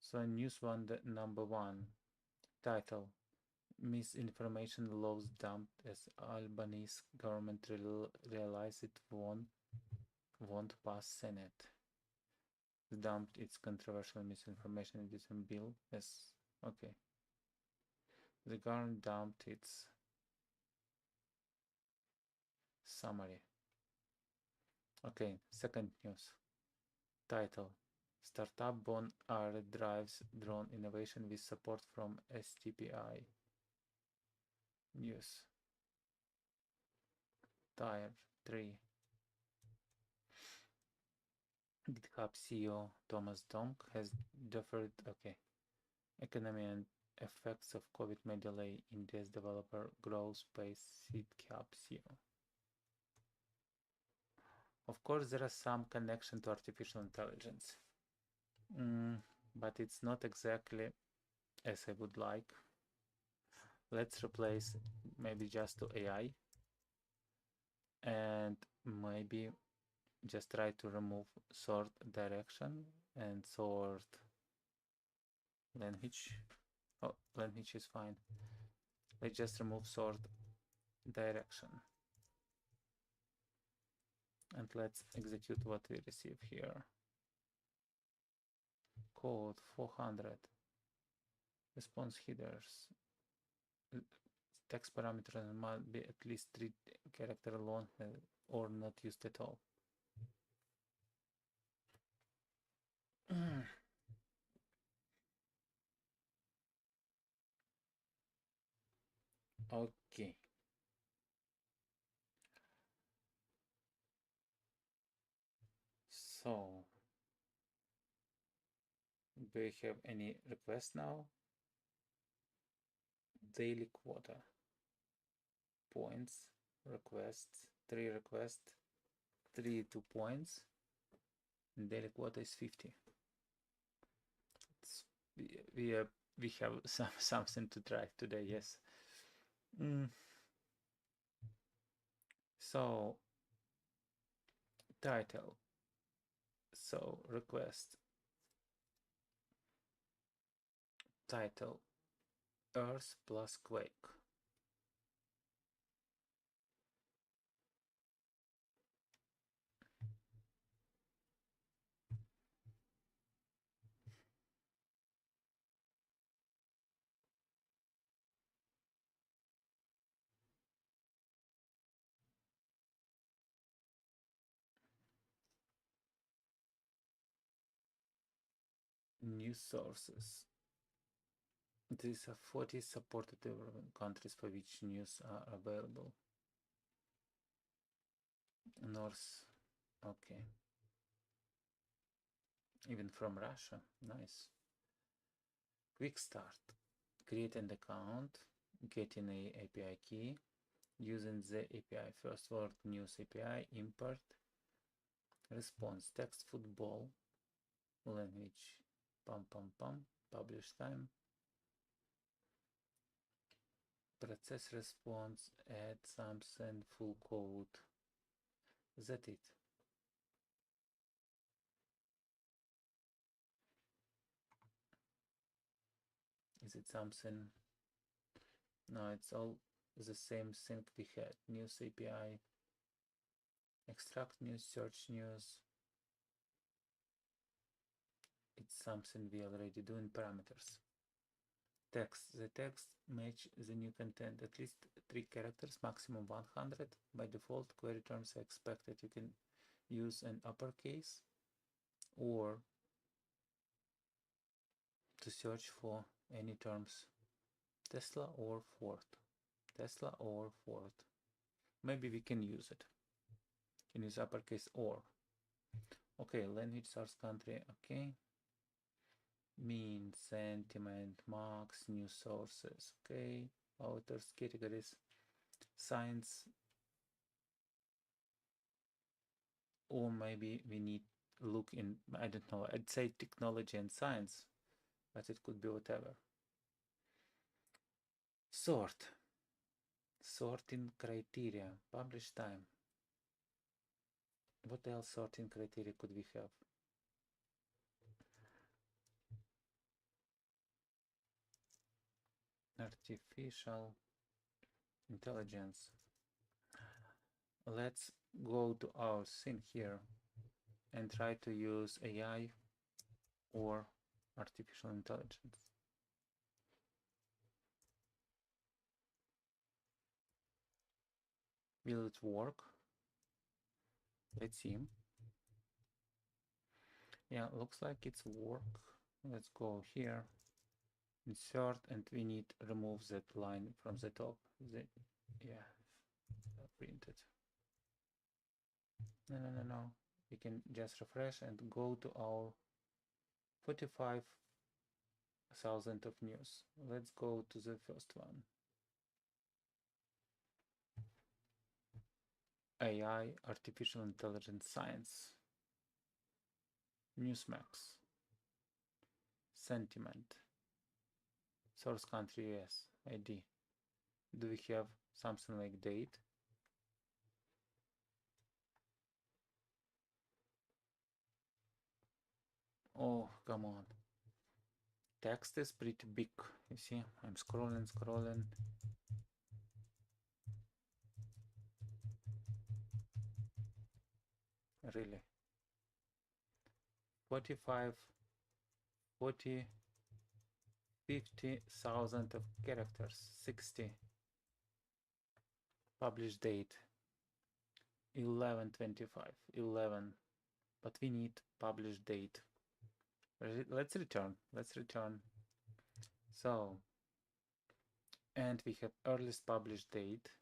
So news one, the number one, title: misinformation laws dumped as Albanese government realized it won't pass Senate. Dumped its controversial misinformation edition bill as okay. The government dumped its summary. Okay, second news. Title: Startup born R drives drone innovation with support from STPI. News. Tier 3. GitHub CEO Thomas Donk has deferred. Okay. Economy and effects of COVID may delay India's developer growth pace. GitHub CEO. Of course, there is some connection to artificial intelligence, but it's not exactly as I would like. Let's replace maybe just to AI and maybe just try to remove sort direction and sort language. Oh, language is fine. Let's just remove sort direction. And let's execute what we receive here. Code 400. Response headers. Text parameters must be at least 3 characters long or not used at all. Okay. So, do you have any requests now? Daily quota. Points. Requests. 3 requests. 3 2 points. And daily quota is 50. We have something to try today, yes. So, title. So, request. Title: Earth plus Quake. News sources. These are 40 supported countries for which news are available. North, okay. Even from Russia, nice. Quick start. Create an account, get in a API key, using the API first word news API, import, response, text football, language, publish time, process response, add something, full code. That's it. Is it something? No, it's all the same thing we had. News API, extract news, search news. It's something we already do in parameters. Text. The text match the new content, at least 3 characters, maximum 100. By default, query terms are expected. You can use an uppercase or to search for any terms. Tesla or Ford. Tesla or Ford. Maybe we can use it. Can use uppercase or. Okay, language, source country, okay. Mean, sentiment, marks, news sources, okay. Authors, categories, science, or maybe we need look in, I don't know, I'd say technology and science, but it could be whatever. Sorting criteria, publish time. What else sorting criteria could we have? Artificial intelligence. Let's go to our thing here and try to use AI or artificial intelligence. Will it work? Let's see. Yeah, looks like it's work. Let's go here, insert, and we need to remove that line from the top. Yeah, printed. No. We can just refresh and go to our 45,000 of news. Let's go to the first one. AI, artificial intelligence, science. Newsmax. Sentiment. Source country, yes. ID. Do we have something like date? Oh, come on. Text is pretty big. You see, I'm scrolling. Really. 45, 40, 50,000 of characters. 60. Published date. 11/25. 11. But we need published date. Let's return. So, and we have earliest published date.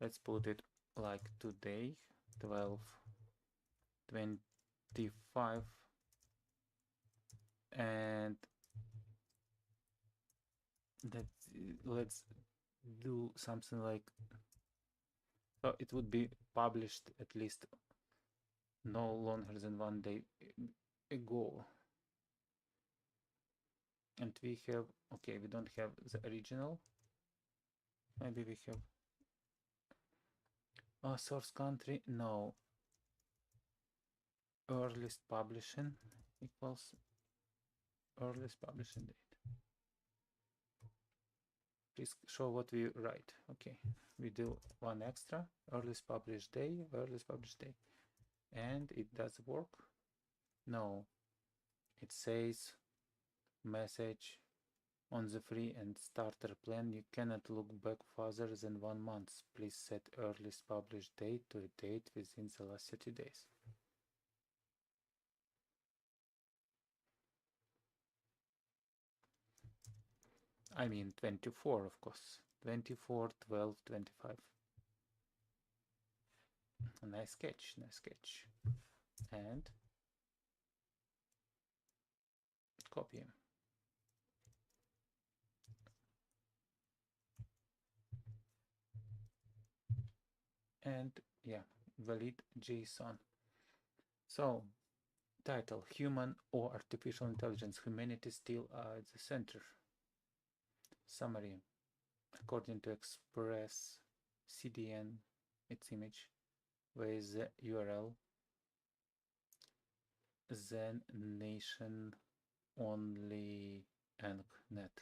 Let's put it like today, 12/25, and let's do something like, so it would be published at least no longer than 1 day ago. And we have, okay, we don't have the original. Maybe we have source country. No. Earliest publishing equals earliest publishing date. Please show what we write. Okay, we do one extra. Earliest published day, and it does work. No, it says message on the free and starter plan. You cannot look back further than 1 month. Please set earliest published date to a date within the last 30 days. I mean 24, of course. 24, 12, 25. Nice catch, nice catch. And copy. And yeah, valid JSON. So, title, human or artificial intelligence, humanity still at the center. Summary, according to Express CDN, its image, with the URL, then nation only net.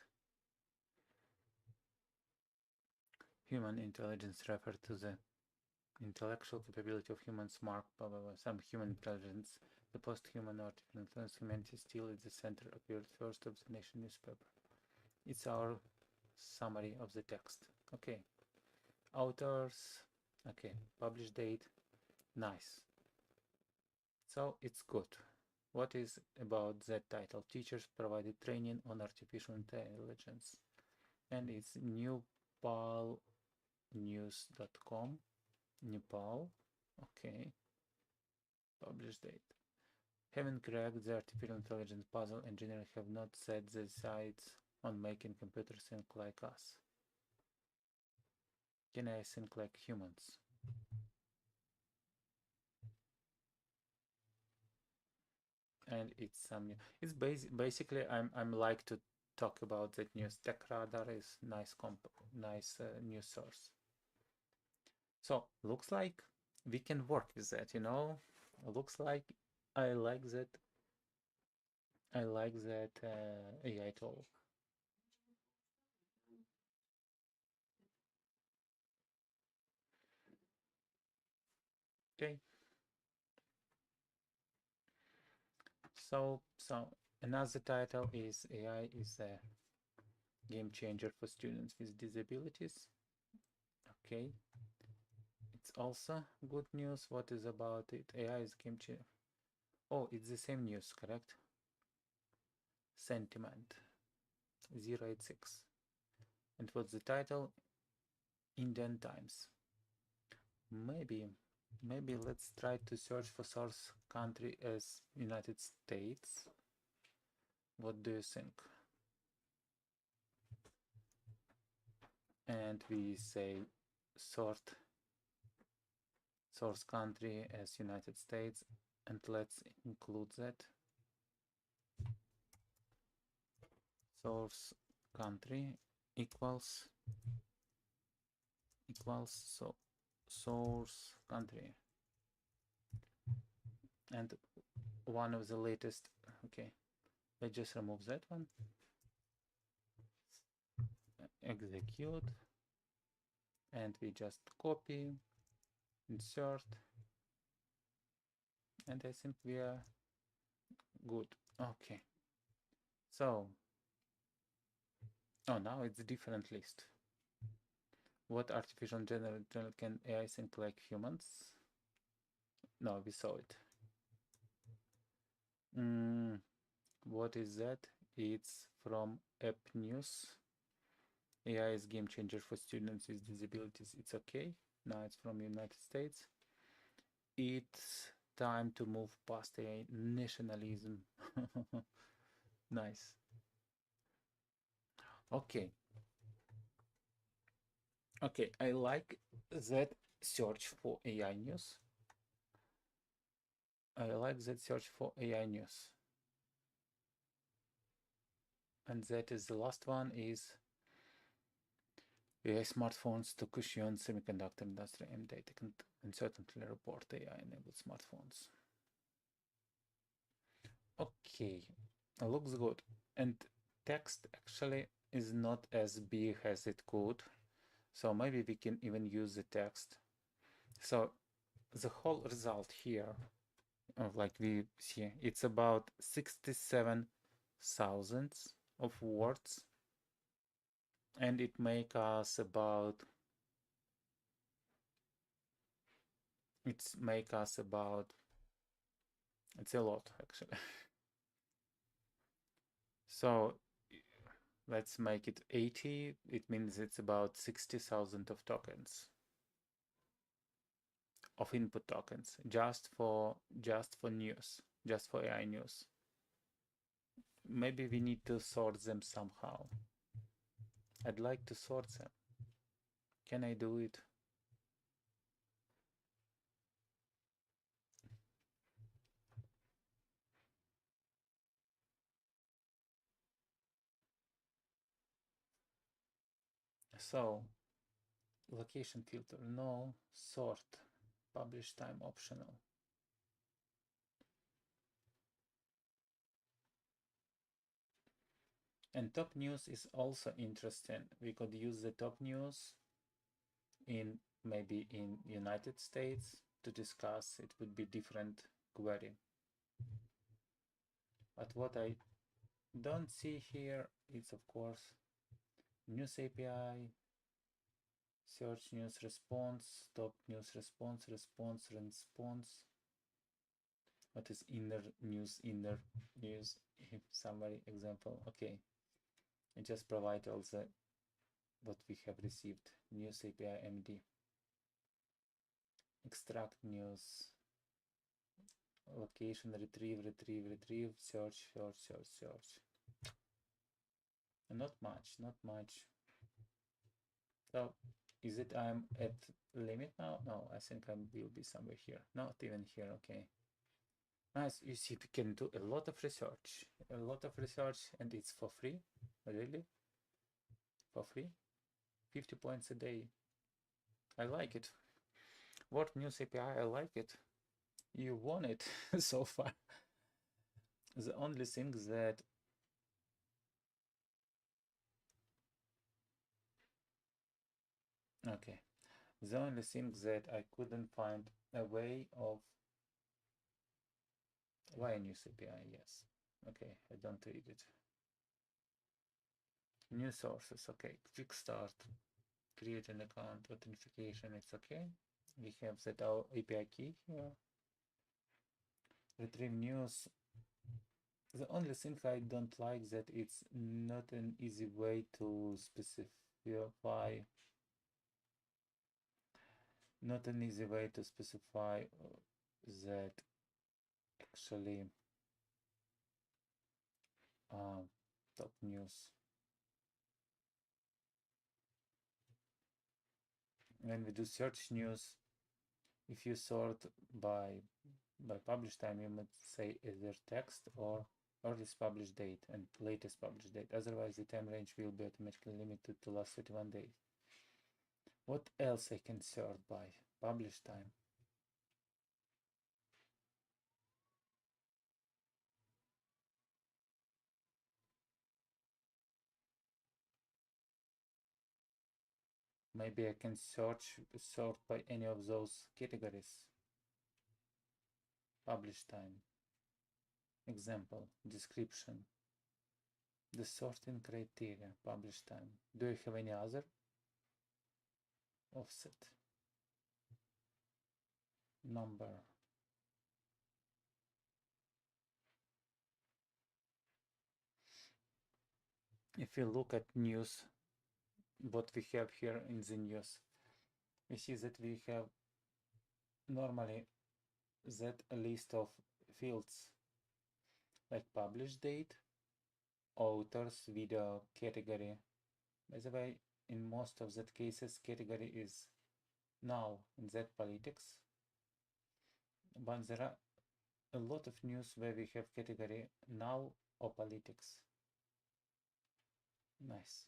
Human intelligence refer to the intellectual capability of humans marked by some human intelligence. The post-human artificial intelligence humanity still at the center appeared first of the Nation newspaper. It's our summary of the text. Okay. Authors. Okay. Published date. Nice. So it's good. What is about that title? Teachers provided training on artificial intelligence. And it's nepalnews.com. Nepal. Okay. Published date. Having cracked the artificial intelligence puzzle, engineers have not set their sights on making computers think like us. Can I think like humans? And it's some. It's basically I'm like to talk about that news. TechRadar is nice news source. So looks like we can work with that. Looks like I like that. I like that AI tool. Okay. So another title is AI is a game changer for students with disabilities. Okay. It's also good news. What is about it? AI is game changer. Oh, it's the same news, correct? Sentiment 086. And what's the title? Indian Times. Maybe let's try to search for source country as United States. What do you think? And we say source country as United States, and let's include that. Source country equals so source country, and one of the latest. Okay, let's just remove that one. Execute, and we just copy, insert, and I think we are good. Okay, so now it's a different list. What artificial general can AI think like humans? No, we saw it. What is that? It's from App News. AI is game changer for students with disabilities. It's okay. Now it's from United States. It's time to move past AI nationalism. Nice. Okay. Okay, I like that search for AI news. I like that search for AI news. And that is the last one is AI smartphones to cushion semiconductor industry and data uncertainty report AI-enabled smartphones. Okay, looks good. And text actually is not as big as it could. So maybe we can even use the text. So the whole result here, like we see, it's about 67,000 of words. And it make us about, it's a lot actually. So let's make it 80. It means it's about 60,000 of tokens, of input tokens, just for news, just for AI news. Maybe we need to sort them somehow. I'd like to sort them. Can I do it? So, location filter, no, sort, publish time optional. And top news is also interesting. We could use the top news in maybe in United States to discuss. It would be different query. But what I don't see here is, of course, news API, search news response, top news response, response. What is inner news? If summary example. Okay, I just provide all the what we have received. News API MD. Extract news. Location, retrieve, search. Not much. So, is it I'm at limit now? No, I think I will be somewhere here. Not even here, okay. Nice, you see, we can do a lot of research, and it's for free, really? For free? 50 points a day. I like it. What news API, I like it. You won it so far. The only thing that okay, the only thing that I couldn't find a way of why news API, yes. Okay, I don't read it. New sources, okay, quick start, create an account, authentication, it's okay. We have set our API key here. Retrieve news. The only thing I don't like that it's not an easy way to specify, that actually top news. When we do search news, if you sort by publish time, you must say either text or earliest published date and latest published date. Otherwise, the time range will be automatically limited to last 31 days. What else I can sort by? Publish time. Maybe I can sort by any of those categories. Publish time. Example, description. The sorting criteria, publish time. Do you have any other? Offset. Number. If you look at news, what we have here in the news, we see that we have normally that list of fields like publish date, authors, video, category. By the way, in most of that cases, category is null in that politics. But there are a lot of news where we have category null or politics. Nice.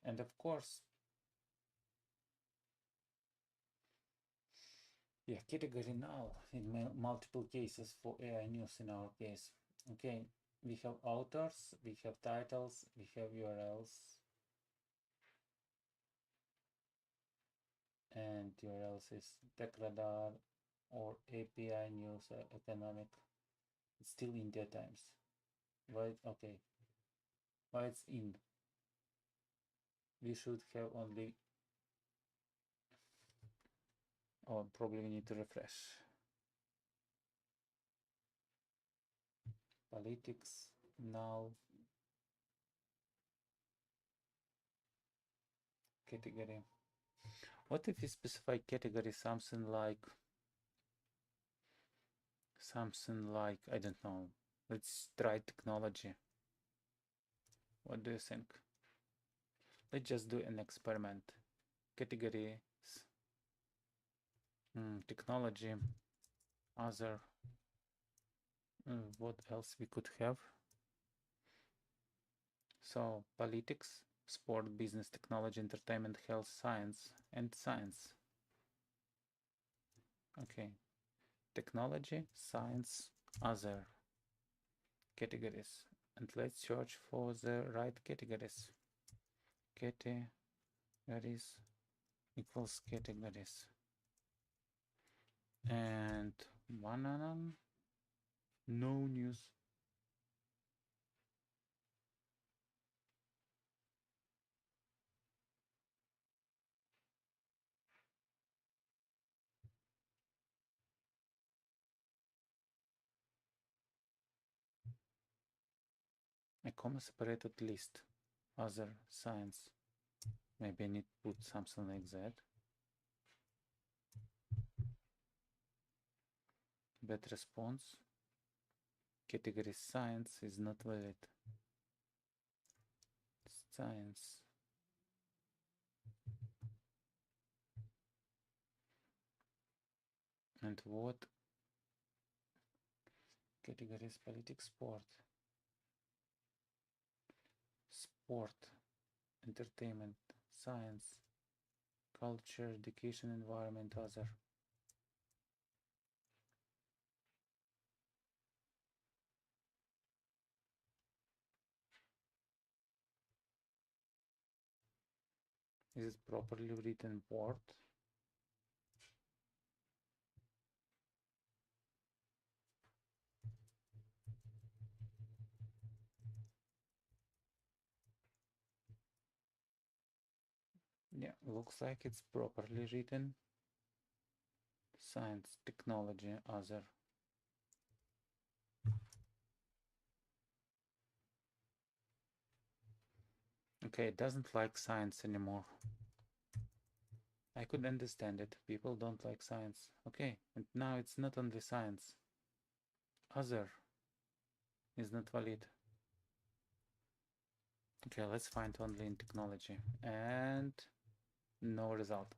And of course, yeah, category null in multiple cases for AI news in our case. Okay, we have authors, we have titles, we have URLs, and URLs is TechRadar or API News Economic. It's still India Times. Why? Okay. Why it's in? We should have only. Oh, probably we need to refresh. Politics now. category. What if we specify category something like, I don't know, let's try technology. What do you think? Let's just do an experiment. Categories, technology, other, what else we could have? So politics, sport, business, technology, entertainment, health, science, and science. Okay, technology, science, other categories. And let's search for the right categories. Categories equals categories. And one no news. A comma separated list. Other science. Maybe I need to put something like that. Bad response. Category science is not valid. Science. And what? Categories politics, sport. Sport, entertainment, science, culture, education, environment, other. Is it properly written word? Yeah, looks like it's properly written. Science, technology, other. Okay, it doesn't like science anymore. I could understand it. People don't like science. Okay, and now it's not only science. Other is not valid. Okay, let's find only in technology. And no result.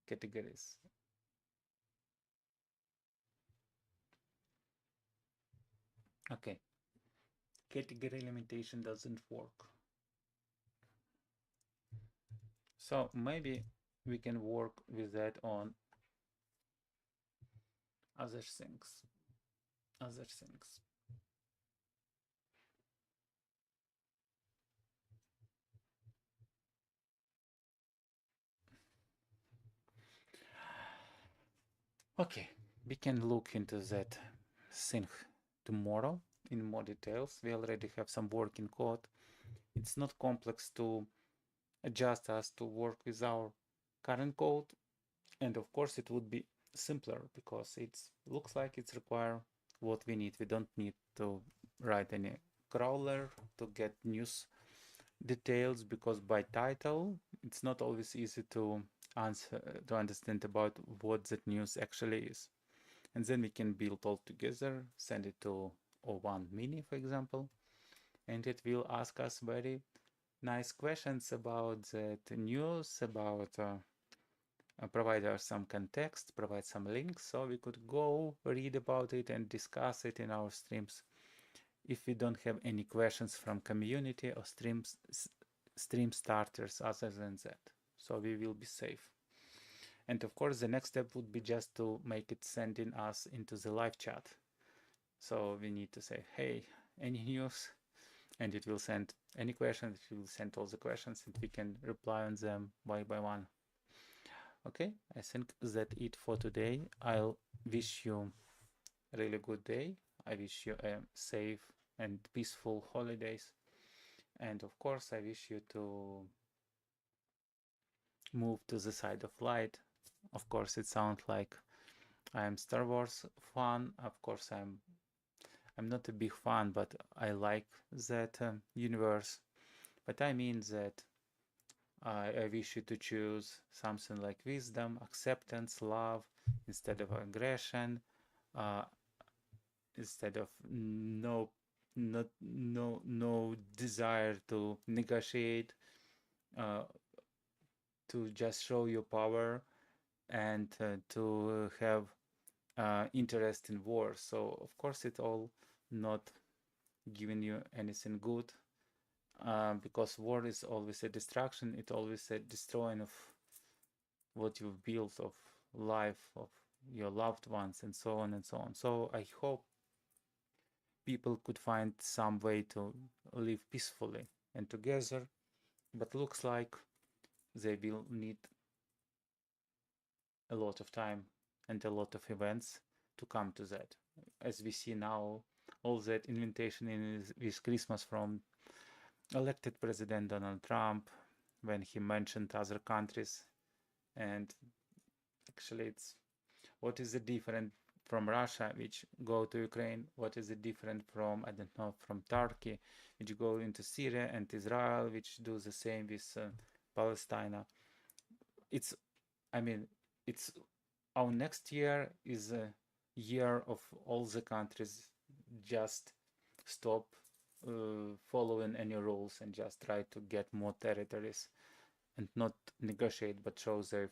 Categories. Okay. Category limitation doesn't work. So maybe we can work with that on other things. Other things. Okay, we can look into that thing tomorrow in more details. We already have some working code. It's not complex to adjust us to work with our current code. And of course it would be simpler because it looks like it's require what we need. We don't need to write any crawler to get news details, because by title it's not always easy to understand about what that news actually is. And then we can build all together, send it to O1 Mini, for example, and it will ask us very nice questions about that news, about provide us some context, provide some links, so we could go read about it and discuss it in our streams if we don't have any questions from community or stream starters other than that. So we will be safe. And of course, the next step would be just to make it sending us into the live chat. So we need to say, hey, any news? And it will send any questions, it will send all the questions, and we can reply on them one by one. Okay, I think that's it for today. I'll wish you a really good day. I wish you a safe and peaceful holidays. And of course, I wish you to move to the side of light. Of course, it sounds like I'm Star Wars fan. Of course, I'm not a big fan, but I like that universe. But I mean that I wish you to choose something like wisdom, acceptance, love instead of aggression, uh, instead of no desire to negotiate, uh, to just show your power and to have interest in war. So of course it all not giving you anything good, because war is always a destruction. It always a destroying of what you've built, of life, of your loved ones, and so on and so on. So I hope people could find some way to live peacefully and together, but looks like they will need a lot of time and a lot of events to come to that. As we see now, all that invitation in with Christmas from elected President Donald Trump, when he mentioned other countries, and actually it's what is the different from Russia, which go to Ukraine? What is the different from, I don't know, from Turkey, which go into Syria, and Israel, which do the same with Palestine? It's, I mean, it's our next year is a year of all the countries just stop following any rules and just try to get more territories and not negotiate, but show their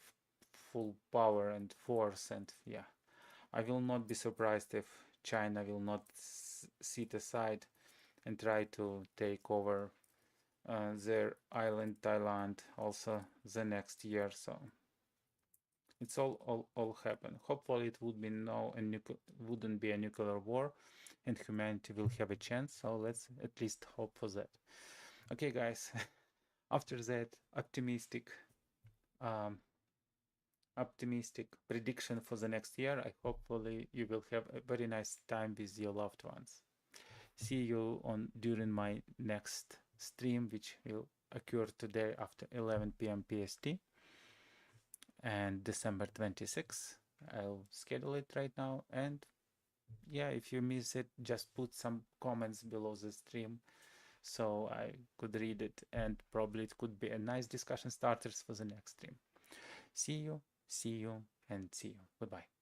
full power and force. And yeah, I will not be surprised if China will not sit aside and try to take over their island, Thailand, also the next year. So it's all happen. Hopefully, it would be wouldn't be a nuclear war, and humanity will have a chance. So let's at least hope for that. Okay, guys. After that um, optimistic prediction for the next year, I hopefully you will have a very nice time with your loved ones. See you on during my next stream, which will occur today after 11 p.m. PST and December 26th. I'll schedule it right now. And yeah, if you miss it, just put some comments below the stream so I could read it, and probably it could be a nice discussion starters for the next stream. See you, and see you. Goodbye.